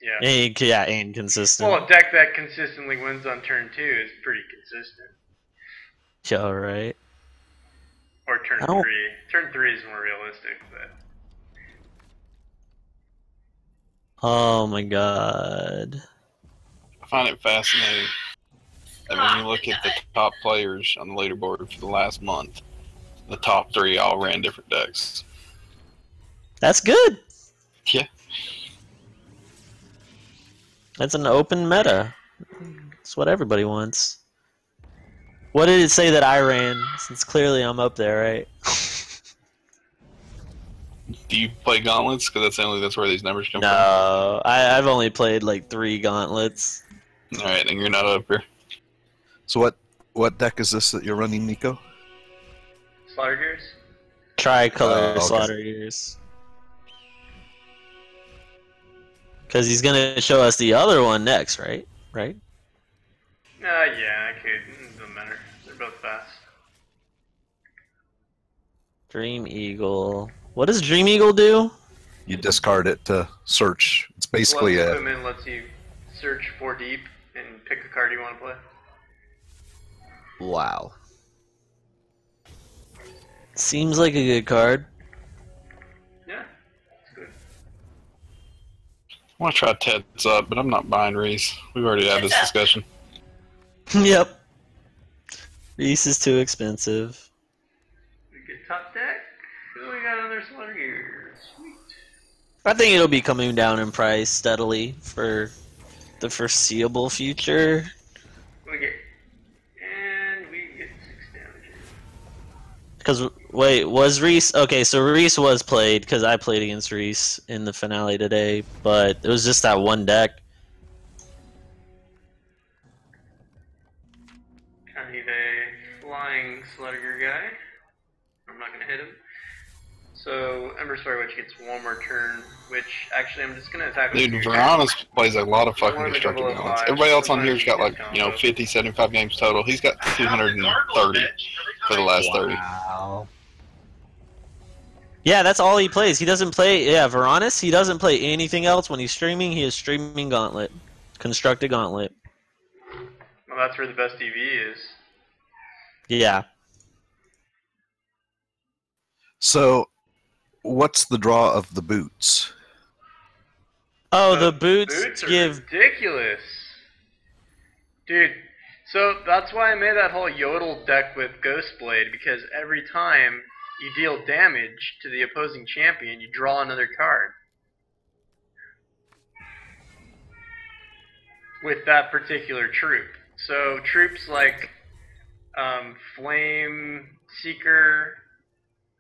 Yeah. Yeah, inconsistent. Well, a deck that consistently wins on turn 2 is pretty consistent. Yeah, right. Or turn I don't- 3. Turn 3 is more realistic, but... Oh my god. I find it fascinating that when you look at the top players on the leaderboard for the last month, the top 3 all ran different decks. That's good. Yeah. That's an open meta. That's what everybody wants. What did it say that I ran? Since clearly I'm up there, right? Do you play gauntlets? Because that's where these numbers come No, I've only played like 3 gauntlets. from. All right, then you're not up here. So what deck is this that you're running, Nico? Slaughter Gears? Tricolor okay. Slaughter Gears. Because he's gonna show us the other one next, right? Right? Yeah, I could. It doesn't matter. They're both fast. Dream Eagle. What does Dream Eagle do? You discard it to search. It's basically Plus a equipment lets you search 4 deep and pick a card you want to play. Wow. Seems like a good card. Yeah, it's good. I want to try Ted's up, but I'm not buying Reese. We've already had this discussion. Yep. Reese is too expensive. We get top deck. Oh, we got another Slaughter Gears. Sweet. I think it'll be coming down in price steadily for the foreseeable future. We get. And we get 6 damage. Because, wait, was Reese... Okay, so Reese was played, because I played against Reese in the finale today, but it was just that one deck. Kind of a flying Slaughter Gear guy. I'm not going to hit him. So, Ember Spire Witch gets one more turn, which actually I'm just going to attack with Dude, 2 Veronis plays a lot of fucking One of the destructive double gauntlets. five. Everybody else on here's got Sometimes like, you get 50, 75 games total. He's got 230 for the last 30. Wow. Yeah, that's all he plays. He doesn't play... Yeah, Veronis, he doesn't play anything else. When he's streaming, he is streaming Gauntlet. Constructed Gauntlet. Well, that's where the best EV is. Yeah. So, what's the draw of the boots? Oh, the boots are give... ridiculous. Dude, so that's why I made that whole Yodel deck with Ghostblade, because every time you deal damage to the opposing champion, you draw another card. With that particular troop. So troops like Flame Seeker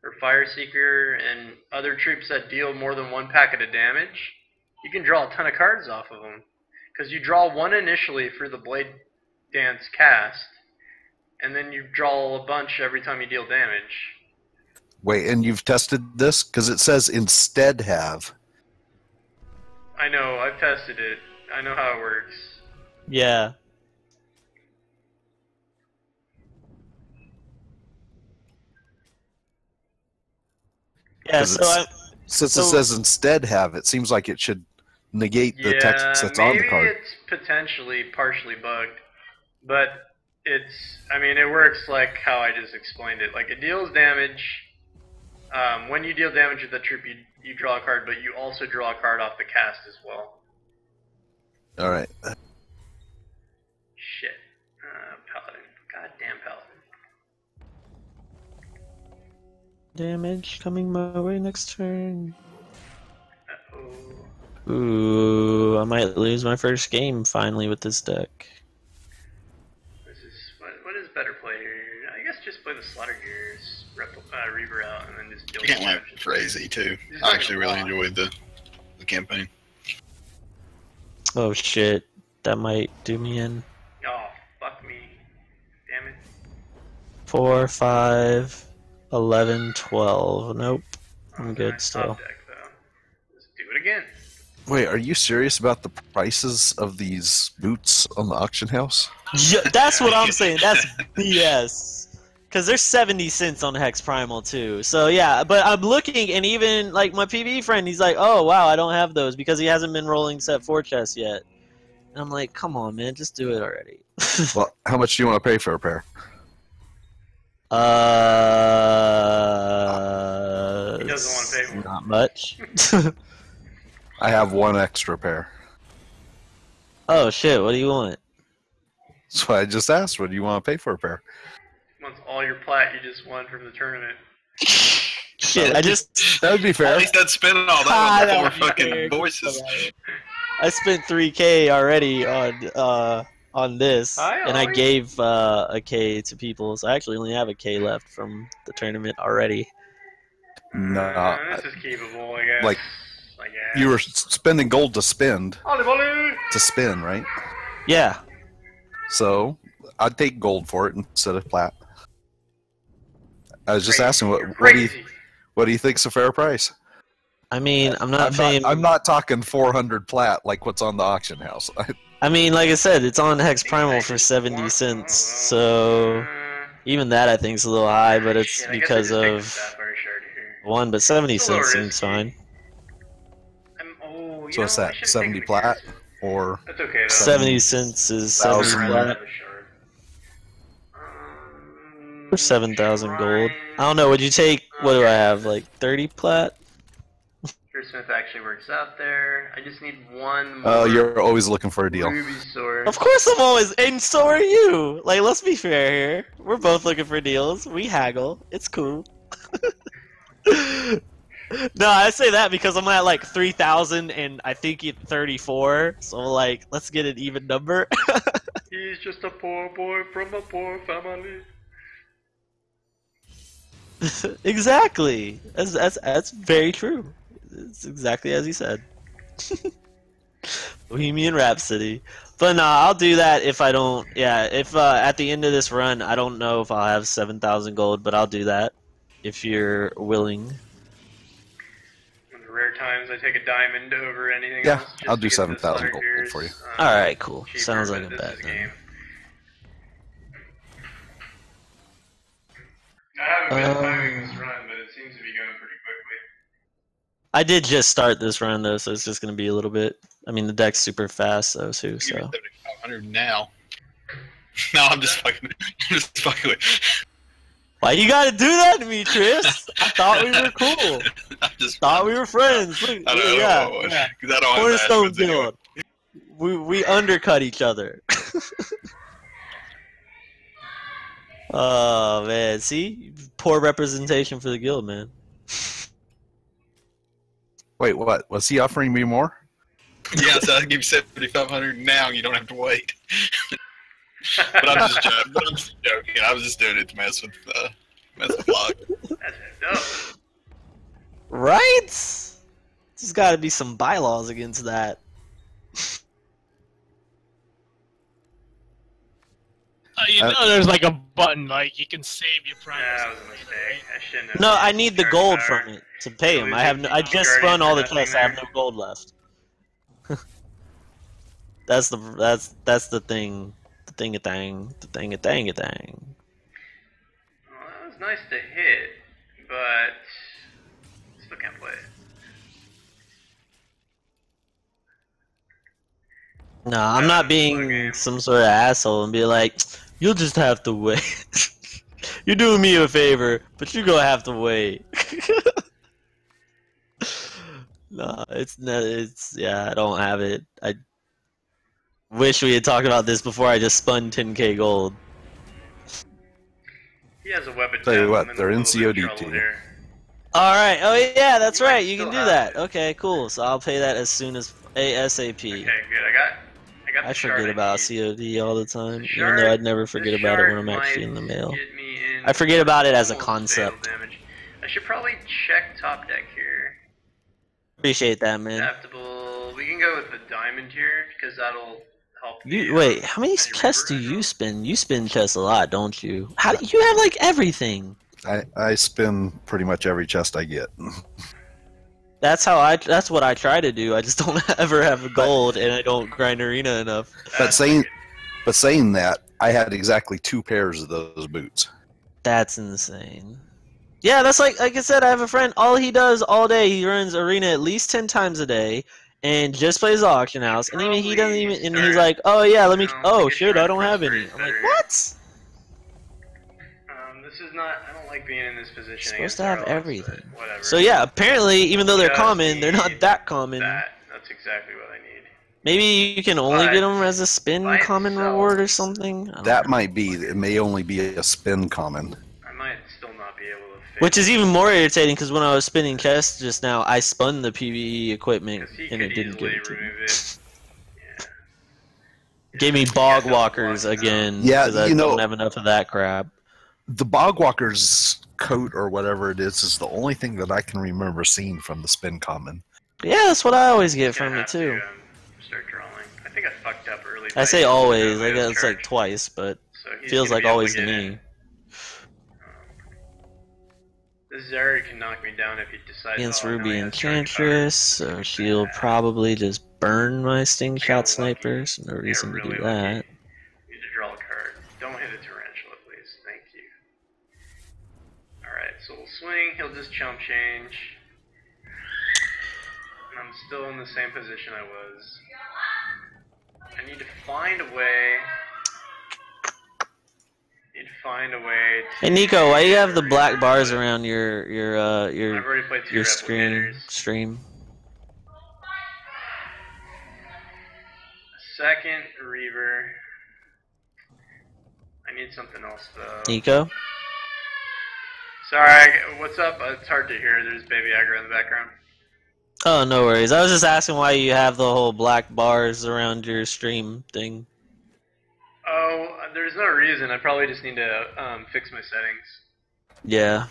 or Fire Seeker and other troops that deal more than 1 packet of damage, you can draw a ton of cards off of them. Because you draw 1 initially for the Blade Dance cast, and then you draw a bunch every time you deal damage. Wait, and you've tested this? Because it says instead have. I know, I've tested it. I know how it works. Yeah. Yeah, 'Cause so it's- I... Since So- it says instead have, it seems like it should negate the text that's on the maybe card. it's potentially partially bugged, but it's, I mean, it works like how I just explained it. Like, it deals damage. When you deal damage with the troop, you draw a card, but you also draw a card off the cast as well. All right. Shit. Paladin. damage coming my way next turn. Uh-oh. Ooh, I might lose my first game finally with this deck. This is what is better play here? I guess just play the Slaughter Gears, Reaver out, and then just deal The game with went damage. crazy too. He's I not actually gonna really block. enjoyed the campaign. Oh shit, that might do me in. Oh, fuck me. Damn it. 4, 5, 11, 12. Nope, I'm It's a good nice still. top deck, though. Let's do it again. Wait, are you serious about the prices of these boots on the auction house? Yeah, that's what I'm saying. That's BS. Cause there's 70 cents on Hex Primal too. So yeah, but I'm looking, and even like my PvE friend, he's like, "Oh wow, I don't have those because he hasn't been rolling set 4 chests yet." And I'm like, "Come on, man, just do it already." Well, how much do you want to pay for a pair? He doesn't want to pay for it. Not much. I have one extra pair. Oh shit, what do you want? So I just asked, what do you want to pay for a pair? Once all your plat you just won from the tournament. Shit, I just That would be At fair. least that's spending all Ah, that on that four would be fucking fair. voices. I spent 3K already on this, Hi, and I Ollie. gave a K to people, so I actually only have a K left from the tournament already. No, This is keepable, I guess. like, I guess. you were spending gold to spend, Ollie, Ollie! to spin, right? Yeah, So I'd take gold for it instead of plat. I was just Crazy. asking, You're what do crazy. you think's a fair price? I mean, I'm not paying. I'm not talking 400 plat like what's on the auction house. I mean, like I said, it's on Hex Primal for 70 cents, so even that I think is a little high, but it's Shit, I guess I because just picked the of Sapphire Shard here. one. But 70 It's a little cents seems risky. fine. Oh, you So know, what's I that, should've 70 taken the plat? Gears. Or That's okay, though. 70 cents is 70 Thousand. I'd rather flat have a shard. for 7,000 gold. Shrine. I don't know. Would you take? What do I have? Like 30 plat? Smith actually works out there. I just need one more. Oh, you're always looking for a deal. Ruby sword. Of course I'm always, and so are you. Like, let's be fair here. We're both looking for deals. We haggle. It's cool. No, I say that because I'm at like 3,000 and I think it's 34. So like, let's get an even number. He's just a poor boy from a poor family. Exactly. That's very true. It's exactly as he said. Bohemian Rhapsody. But nah, I'll do that if I don't. Yeah, if at the end of this run, I don't know if I'll have 7,000 gold, but I'll do that if you're willing. In the rare times I take a diamond over anything Yeah, else. just I'll to do get the 7,000 Slaughter gold Gears, for you. All right, cool. cheaper, Sounds like but a this bet. is Then. game. I haven't been timing this run, but it seems to be going pretty quickly. I did just start this run though, so it's just gonna be a little bit. I mean, the deck's super fast though too. So 7,500 now. No, I'm just fucking with. why you gotta do that to me, Tris? I thought we were cool. I just Thought we were friends. Look, I don't know. yeah. Because I don't have Cornerstone attachments anyway. guild. We undercut each other. Oh man, see, poor representation for the guild, man. Wait, what? Was he offering me more? Yeah, so I'll give you 7,500 now. You don't have to wait. But I'm just joking. I was just doing it to mess with Locke. That's dope. Right? There's got to be some bylaws against that. You know, there's like a button, like you can save your price. Yeah, that was a mistake. I shouldn't have. No, I need the Charge gold power. from it to pay him. I have no, I just spun all the chests. I have no gold left. That's the thing. The thing-a-thing. The thing-a-thing-a-thing. Well, that was nice to hit, but still can't play it. No, I'm not being some sort of asshole and be like, you'll just have to wait. You're doing me a favor, but you're gonna have to wait. No, it's not. It's yeah. I don't have it. I wish we had talked about this before I just spun 10k gold. He has a weapon. Tell you down, what, I'm they're a in little bit of COD trouble too. here. All right. Oh yeah, that's You might right. You can still do have that. it. Okay, cool. So I'll pay that as soon as ASAP. Okay, good. I got I the shard forget I about need. COD all the The time, even though shard, I'd never this forget about it when shard I'm might actually in the mail. get me in. I forget about it as a Almost fatal concept. damage. I should probably check top deck here. Appreciate that, man. Adaptable. We can go with the diamond here because that'll help. You wait. How many chests do you spin? You spin chests a lot, don't you? How do you have like everything? I spin pretty much every chest I get. That's how I. That's what I try to do. I just don't ever have gold, and I don't grind arena enough. But saying that, I had exactly 2 pairs of those boots. That's insane. Yeah, that's like I said. I have a friend. All he does all day, he runs arena at least 10 times a day, and just plays the auction house. And even he doesn't even. And he's like, "Oh yeah, let me. Oh shit, I don't have any." I'm like, "What?" This is not. I don't like being in this position. You're supposed to have RLX, everything. whatever. So yeah, apparently, even though they're Just common, they're not need that common. That's exactly what I need. Maybe you can only But get them as a spin by common itself, reward or something. I don't That know. might be. It may only be a spin common. I might still not be able to fit. Which is even more irritating because when I was spinning chests just now, I spun the PvE equipment 'Cause he and it could didn't give easily it to me. remove it. Yeah. Gave me You bog guys don't walkers block now. again Yeah, because I you know- don't have enough of that crap. The Bogwalker's coat or whatever it is the only thing that I can remember seeing from the spin common. Yeah, that's what I always get Gonna from it have too. to, start drawing. I think I fucked up early. I by say using always. I Leo's guess it's like charge. twice, but So he's feels gonna like be able always to get me. in. This Zeri can knock me down if he decides. Against oh, Ruby no, he and has charge Enchantress, so she'll probably just burn my Stingshot sniper. So no reason to do really that. lucky. Need to draw a card. Don't hit a tarantula, please. Thank you. Alright, so we'll swing. He'll just chump change. And I'm still in the same position I was. I need to find a way. Hey Nico, why you have the black bars around your I've already played 2 replicators. stream? Second Reaver. I need something else though. Nico? Sorry, what's up? It's hard to hear. There's baby aggro in the background. Oh, no worries. I was just asking why you have the whole black bars around your stream thing. Oh, there's no reason. I probably just need to fix my settings. Yeah.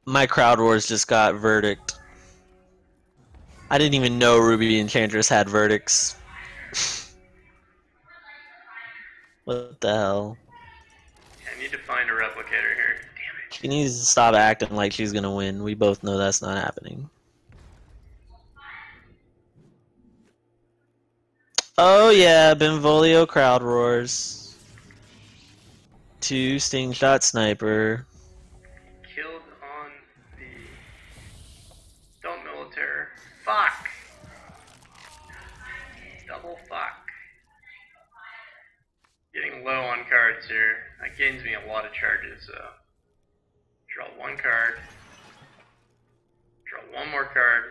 My crowd wars just got verdict. I didn't even know Ruby Enchantress had verdicts. What the hell? I need to find a replicator here. Damn it. She needs to stop acting like she's gonna win. We both know that's not happening. Oh yeah, Benvolio crowd roars. 2 Stingshot sniper. Killed on the... Don't militaire. Fuck! Double fuck. Getting low on cards here. That gains me a lot of charges, so... Draw 1 card. Draw 1 more card.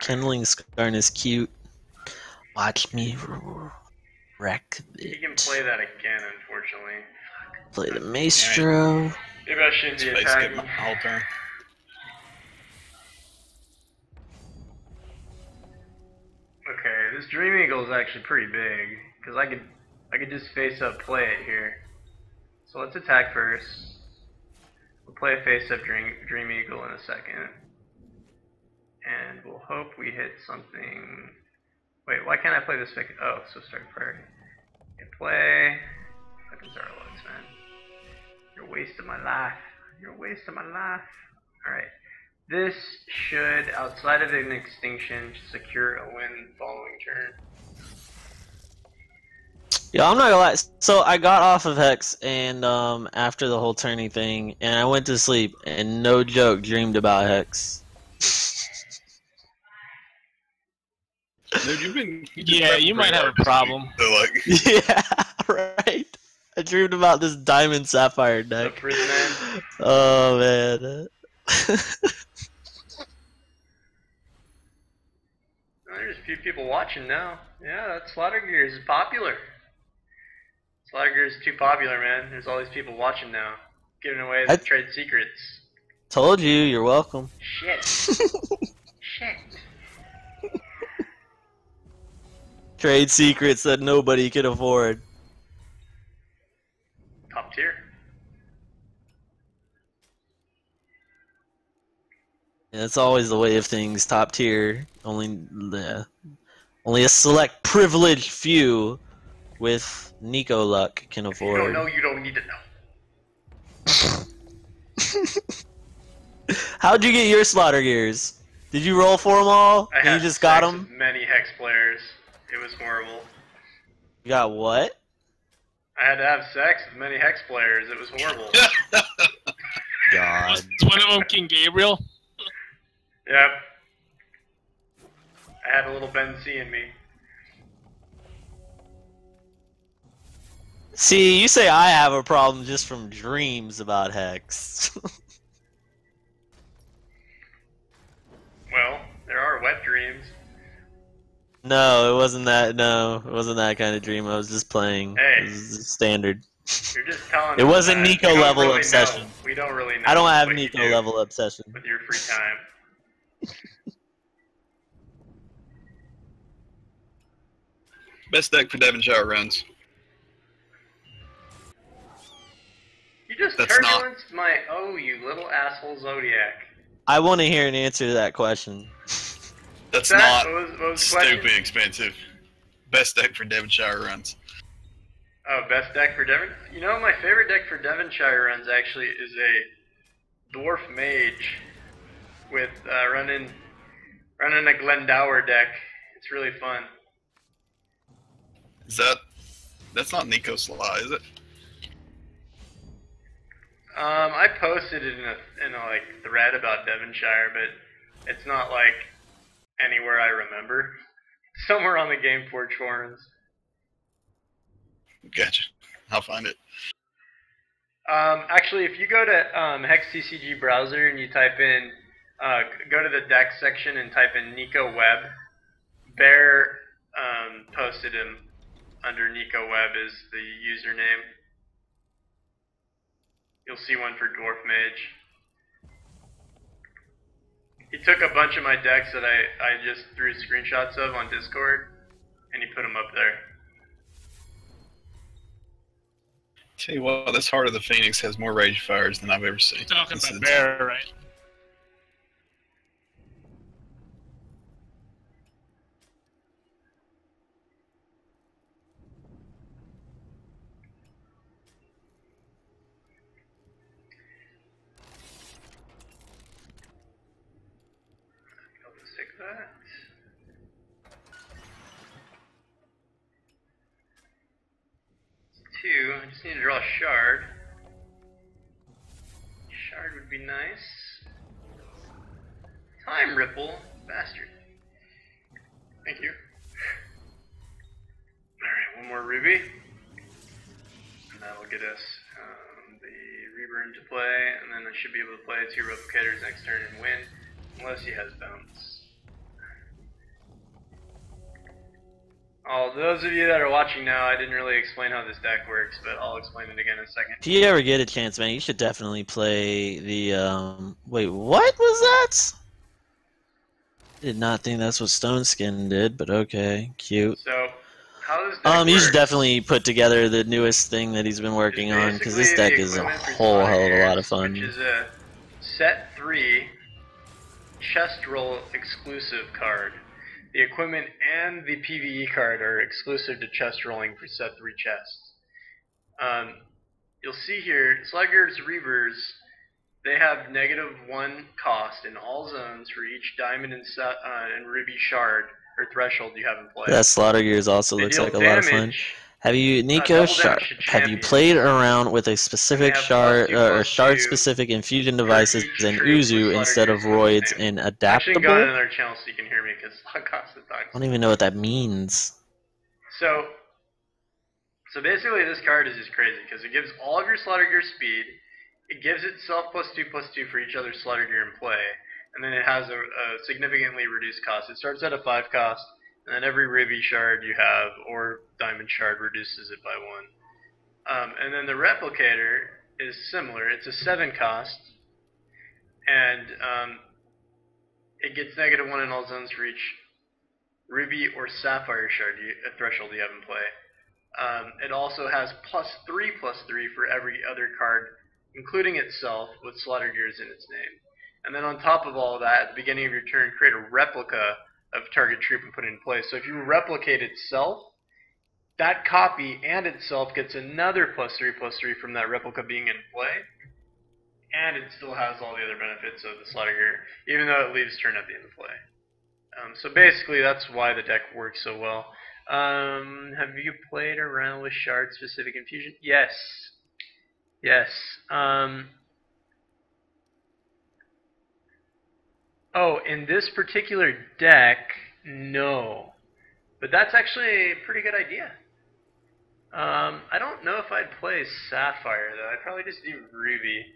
Kindling Scarn is cute. Watch me wreck He can it. play that again, unfortunately. Play the Maestro. Maybe I shouldn't be Space attacking. get my whole turn. Okay, this Dream Eagle is actually pretty big because I could just face up play it here. So let's attack first. We'll play a face up Dream Eagle in a second, and we'll hope we hit something. Wait, why can't I play this fake? Oh, so start priority. Okay, play. Fucking Zarlox, man. You're wasting my life. You're wasting my life. Alright. This should, outside of an extinction, secure a win following turn. Yeah, I'm not gonna lie. So I got off of Hex and after the whole turning thing, and I went to sleep and no joke dreamed about Hex. Dude, you've been Yeah, you might have a problem. So, like, Yeah, right. I dreamed about this diamond sapphire The deck. Prison Man. Oh man. There's a few people watching now. Yeah, that Slaughter Gear is popular. Slaughter Gear is too popular, man. There's all these people watching now. Giving away the I- trade secrets. Told you, you're welcome. Shit. Shit. Trade secrets that nobody could afford. Top tier. And it's always the way of things. Top tier. Only a select privileged few with Nico luck can If you don't afford. know, you don't need to know. How'd you get your slaughter gears? Did you roll for them all? I And had you just got sex them? with many Hex players. It was horrible. You got what? I had to have sex with many Hex players. It was horrible. God. Was one of them King Gabriel? Yep. I had a little Ben C in me. See, you say I have a problem just from dreams about Hex. Well, there are wet dreams. No, it wasn't that. No, it wasn't that kind of dream. I was just playing. Hey. It was just standard. You're just telling It us wasn't that. Nico We don't level really obsession. know. We don't really know. I don't have what you Nico do level obsession. with your free time. Best deck for Devonshire runs. You just That's not- turbulenced my you little asshole Zodiac. I want to hear an answer to that question. That's That not was the question? stupid expensive. Best deck for Devonshire runs. Oh, best deck for Devon? You know, my favorite deck for Devonshire runs actually is a Dwarf Mage with running a Glendower deck. It's really fun. That's not Nico Sly, is it? I posted it in a like thread about Devonshire, but it's not like anywhere I remember. Somewhere on the Gameforge forums. Gotcha. I'll find it. Actually, if you go to Hex TCG browser and you type in, go to the deck section and type in Nico Web, Bear posted him under Nico Web is the username. You'll see one for Dwarf Mage. He took a bunch of my decks that I just threw screenshots of on Discord, and he put them up there. Tell you what, this Heart of the Phoenix has more rage fires than I've ever seen. Talking This about is- Bear, right? I'll just take that. Two. I just need to draw a shard. Shard would be nice. Time Ripple, bastard. Thank you. Alright, one more ruby. And that'll get us the Reaver into play, and then I should be able to play 2 replicators next turn and win, unless he has bounce. Those of you that are watching now, I didn't really explain how this deck works, but I'll explain it again in a second. If you ever get a chance, man, you should definitely play the. Wait, what was that? Did not think that's what Stone Skin did, but okay, cute. So, how this deck You works, should definitely put together the newest thing that he's been working on, because this basically deck the is a equivalent for whole hell of a Slaughter lot of Gears, fun. Which is a set 3 chest roll exclusive card. The equipment and the PvE card are exclusive to chest rolling for set 3 chests. You'll see here, Slugger's Reavers, they have -1 cost in all zones for each diamond and ruby shard or threshold you have in play. That Slaughter Gears also They looks deal like a lot of fun. damage. Have you, Nico, double damage to have you champions. played around with a specific have shard or +2/+2 shard-specific infusion devices each and troop with Uzu Slaughter instead of Gears roids name. and Actually, adaptable? go on I another channel so you can hear me because I cost the talk. don't even know what that means. So basically, this card is just crazy because it gives all of your Slaughter Gear speed. It gives itself +2/+2 for each other Slaughter Gear in play, and then it has a significantly reduced cost. It starts at a 5 cost, and then every ruby shard you have or diamond shard reduces it by 1. And then the replicator is similar. It's a 7 cost, and it gets -1 in all zones for each ruby or sapphire shard a threshold you have in play. It also has +3/+3 for every other card, including itself, with Slaughter Gears in its name. And then on top of all that, at the beginning of your turn, create a replica of target troop and put it in place. So if you replicate itself, that copy and itself gets another +3/+3 from that replica being in play. And it still has all the other benefits of the Slaughter Gear, even though it leaves turn at the end of play. So basically, that's why the deck works so well. Have you played around with shard-specific infusion? Yes. Yes. Oh, in this particular deck, no. But that's actually a pretty good idea. I don't know if I'd play Sapphire, though. I'd probably just do Ruby.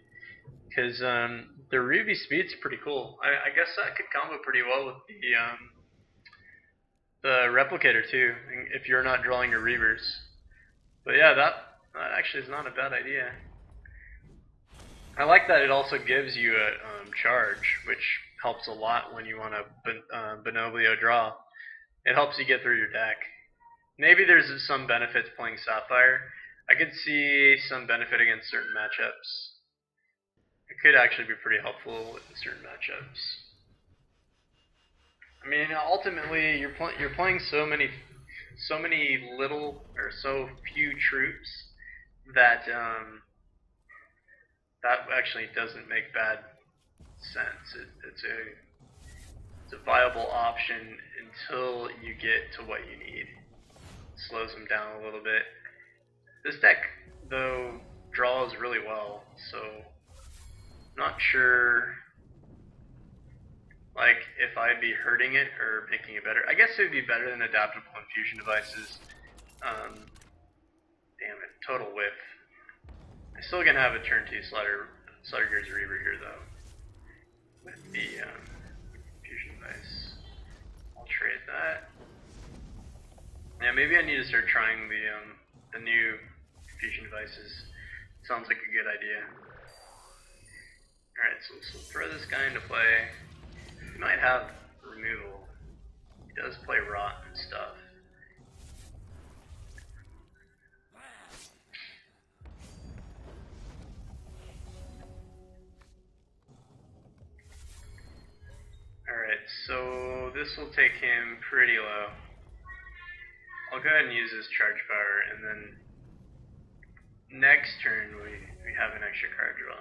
Because the Ruby speed's pretty cool. I guess that could combo pretty well with the Replicator, too, if you're not drawing your Reavers. But yeah, that actually is not a bad idea. I like that it also gives you a charge, which helps a lot when you want to Bonoblio draw. It helps you get through your deck. Maybe there's some benefits playing Sapphire. I could see some benefit against certain matchups. It could actually be pretty helpful in certain matchups. I mean, ultimately, you're playing so many little or so few troops that that actually doesn't make bad sense. It's a viable option until you get to what you need. It slows them down a little bit. This deck, though, draws really well, so not sure like if I'd be hurting it or making it better. I guess it would be better than adaptable infusion devices. Damn it, total whiff. I'm still gonna have a turn 2 Slaughter Gears Reaver here though. With the infusion device. I'll trade that. Yeah, maybe I need to start trying the new infusion devices. Sounds like a good idea. Alright, so we'll throw this guy into play. He might have removal. He does play rot and stuff. Alright, so this will take him pretty low. I'll go ahead and use his charge power, and then next turn we have an extra card draw.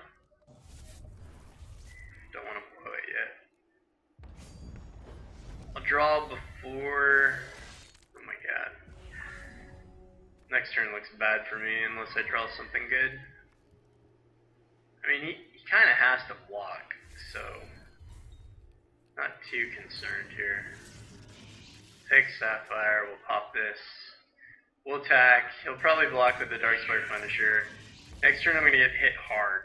Don't want to blow it yet. I'll draw before... Oh my god. Next turn looks bad for me unless I draw something good. I mean, he kind of has to block, so... Not too concerned here. Take Sapphire, we'll pop this. We'll attack. He'll probably block with the Darkspark Punisher. Next turn I'm going to get hit hard.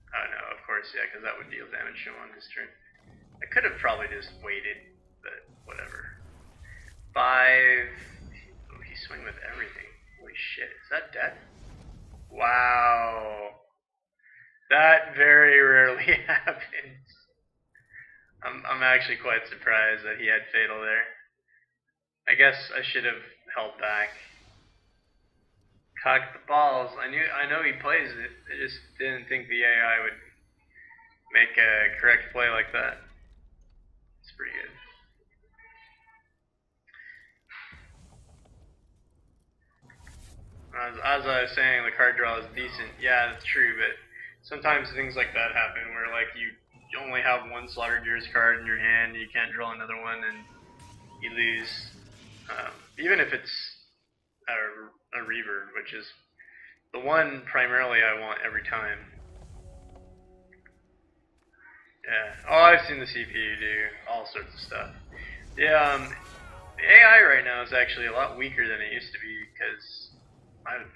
Oh no, of course, yeah, because that would deal damage to him on his turn. I could have probably just waited, but whatever. 5. Oh, he swing with everything. Holy shit, is that death? Wow. That very rarely happens. I'm actually quite surprised that he had Fatal there. I guess I should have held back. Cocked the balls. I know he plays it. I just didn't think the AI would make a correct play like that. It's pretty good. As I was saying, the card draw is decent. Yeah, that's true, but sometimes things like that happen where like you only have one Slaughter Gears card in your hand, you can't draw another one, and you lose. Even if it's a Reaver, which is the one primarily I want every time. Yeah. Oh, I've seen the CPU do all sorts of stuff. Yeah, the AI right now is actually a lot weaker than it used to be because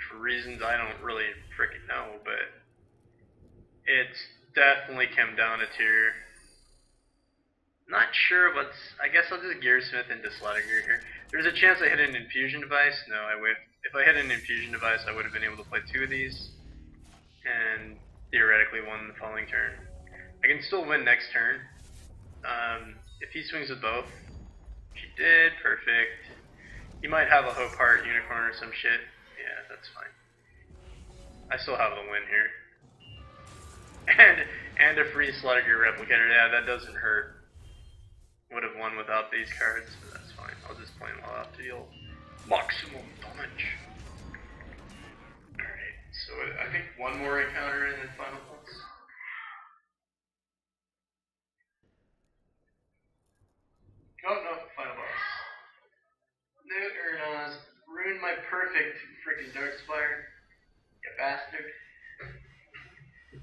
for reasons I don't really freaking know, but it's definitely come down a tier. Not sure what's... I guess I'll just Gearsmith into Slaughter Gear here. There's a chance I hit an infusion device. No, I would. If I hit an infusion device, I would have been able to play 2 of these. and theoretically won the following turn. I can still win next turn. If he swings with both, she did, perfect. He might have a Hope Heart Unicorn or some shit. Yeah, that's fine. I still have the win here. And a free Slaughter Gear Replicator. Yeah, that doesn't hurt. Would have won without these cards, but that's fine. I'll just play them all out to deal maximum damage. Alright, so I think one more encounter and then final boss. Oh no, final boss. No, ruined my perfect freaking Darkspire. You bastard.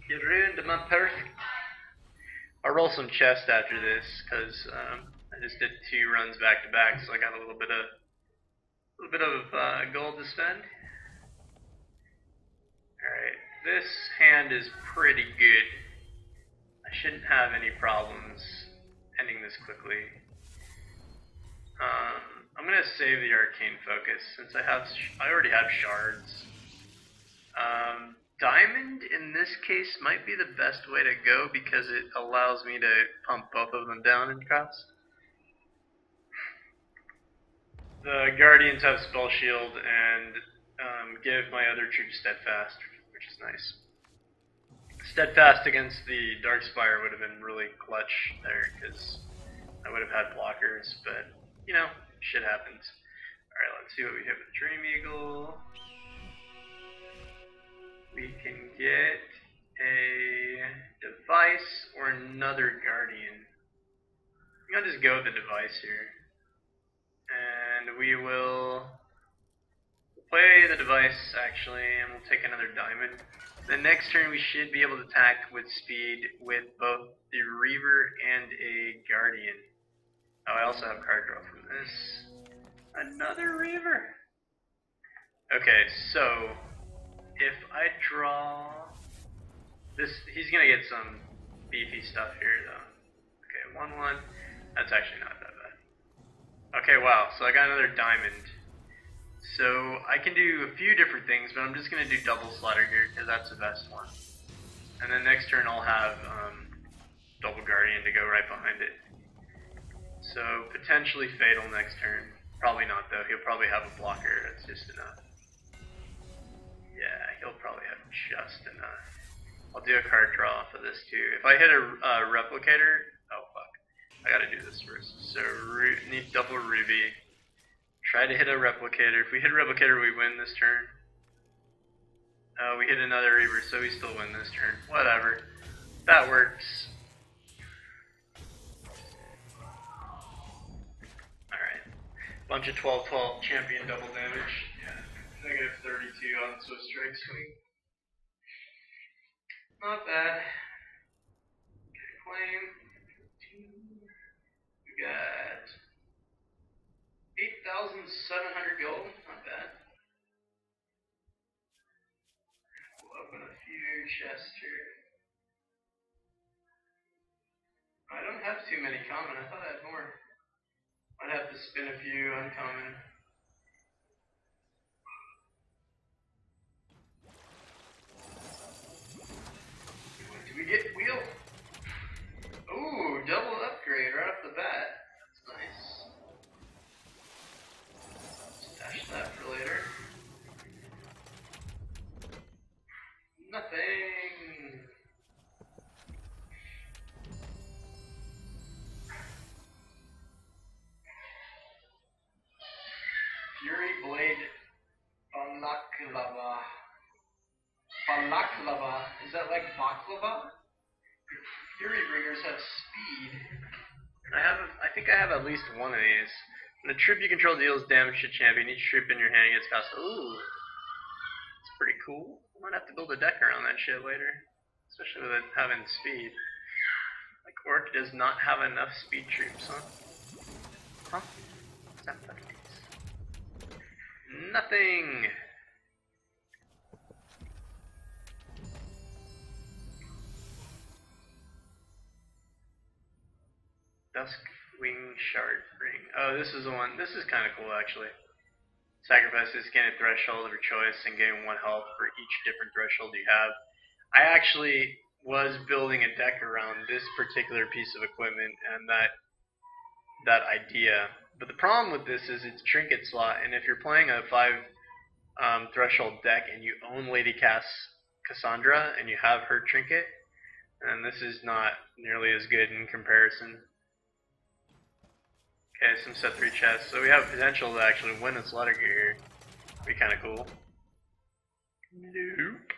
You ruined my perfect. I'll roll some chest after this, because I just did 2 runs back to back, so I got a little bit of gold to spend. Alright, this hand is pretty good. I shouldn't have any problems ending this quickly. I'm gonna save the Arcane Focus since I already have shards. Diamond in this case might be the best way to go because it allows me to pump both of them down in cost. The Guardians have Spell Shield and give my other troops Steadfast, which is nice. Steadfast against the Darkspire would have been really clutch there because I would have had blockers, but you know, shit happens. Alright, let's see what we hit with Dream Eagle. We can get a device or another Guardian. I'll just go with the device here. And we will play the device actually, and we'll take another diamond. The next turn we should be able to attack with speed with both the Reaver and a Guardian. Oh, I also have card draw from this. Another Reaver! Okay, so if I draw this, he's gonna get some beefy stuff here though. Okay, 1/1. That's actually not that bad. Okay, wow, so I got another diamond. So I can do a few different things, but I'm just gonna do double Slaughter here because that's the best one. And then next turn I'll have double Guardian to go right behind it. So potentially fatal next turn. Probably not though. He'll probably have a blocker. That's just enough. Yeah, he'll probably have just enough. I'll do a card draw for this too. If I hit a replicator, oh fuck, I gotta do this first. So need double Ruby. Try to hit a replicator. If we hit a replicator, we win this turn. We hit another Reaver, so we still win this turn. Whatever, that works. Alright, bunch of 12/12 champion double damage. Yeah. Negative 32 on Swift Strike Swing. Not bad. Okay, claim. We got 8,700 gold. Not bad. We'll open a few chests here. I don't have too many common. I thought I had more. I'd have to spin a few uncommon. Do we get wheel? Ooh, double upgrade right off the bat. That's nice. Stash that for later. Nothing. Fury Blade Balaklava. Balaklava. Is that like baklava? Fury Bringers have speed. I think I have at least one of these. When a troop you control deals damage to champion, each troop in your hand gets cost. Ooh. It's pretty cool. I might have to build a deck around that shit later. Especially with it having speed. Like Orc does not have enough speed troops, huh? Huh? What's that fucking piece? Nothing! Duskwing Shard Ring. Oh, this is the one. This is kind of cool, actually. Sacrifice this, gain a threshold of your choice, and gain 1 health for each different threshold you have. I actually was building a deck around this particular piece of equipment and that idea. But the problem with this is it's trinket slot, and if you're playing a 5 threshold deck and you own Lady Cassandra and you have her trinket, and this is not nearly as good in comparison. Okay, some set 3 chests. So we have potential to actually win a slaughter gear here. Be kind of cool. Nope.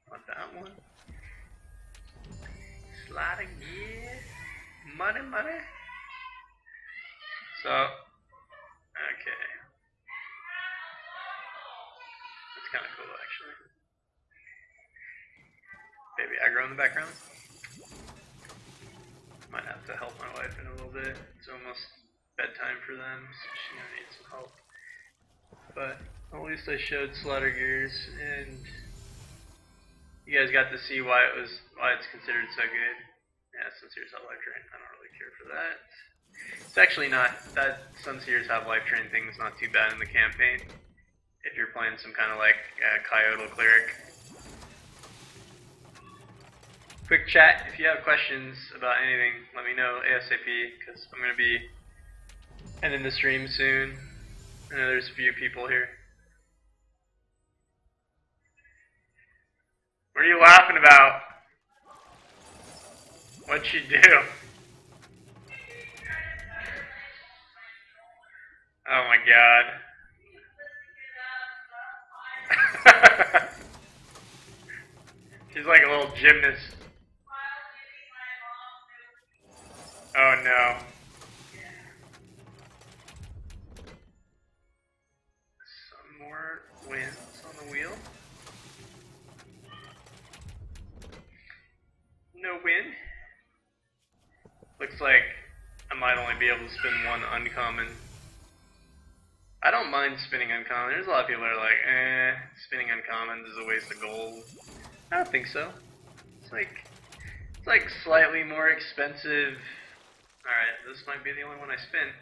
Not that one. Slaughter gear. Money, money. So, okay. That's kind of cool, actually. Baby aggro in the background. Might have to help my wife in a little bit. It's almost bedtime for them, so she's gonna need some help. But at least I showed slaughter gears, and you guys got to see why it's considered so good. Yeah, Sunseers have life train. I don't really care for that. It's actually not that Sunseers have life train thing is not too bad in the campaign. If you're playing some kind of like Coyotal cleric. Quick chat, if you have questions about anything, let me know ASAP, because I'm going to be ending the stream soon. I know there's a few people here. What are you laughing about? What'd she do? Oh my god. She's like a little gymnast. Oh no. Some more wins on the wheel. No win. Looks like I might only be able to spin one uncommon. I don't mind spinning uncommon. There's a lot of people that are like, spinning uncommons is a waste of gold. I don't think so. It's like slightly more expensive. Alright, this might be the only one I spin.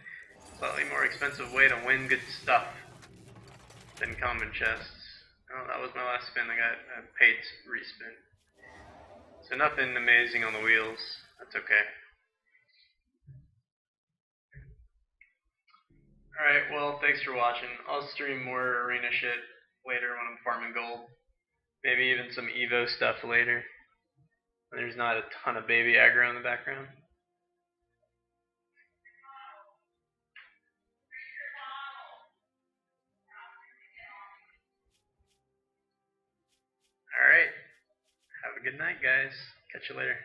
Slightly more expensive way to win good stuff than common chests. Oh, that was my last spin. I got a paid respin. So nothing amazing on the wheels. That's okay. Alright, well, thanks for watching. I'll stream more arena shit later when I'm farming gold. Maybe even some Evo stuff later. There's not a ton of baby aggro in the background. Alright. Have a good night, guys. Catch you later.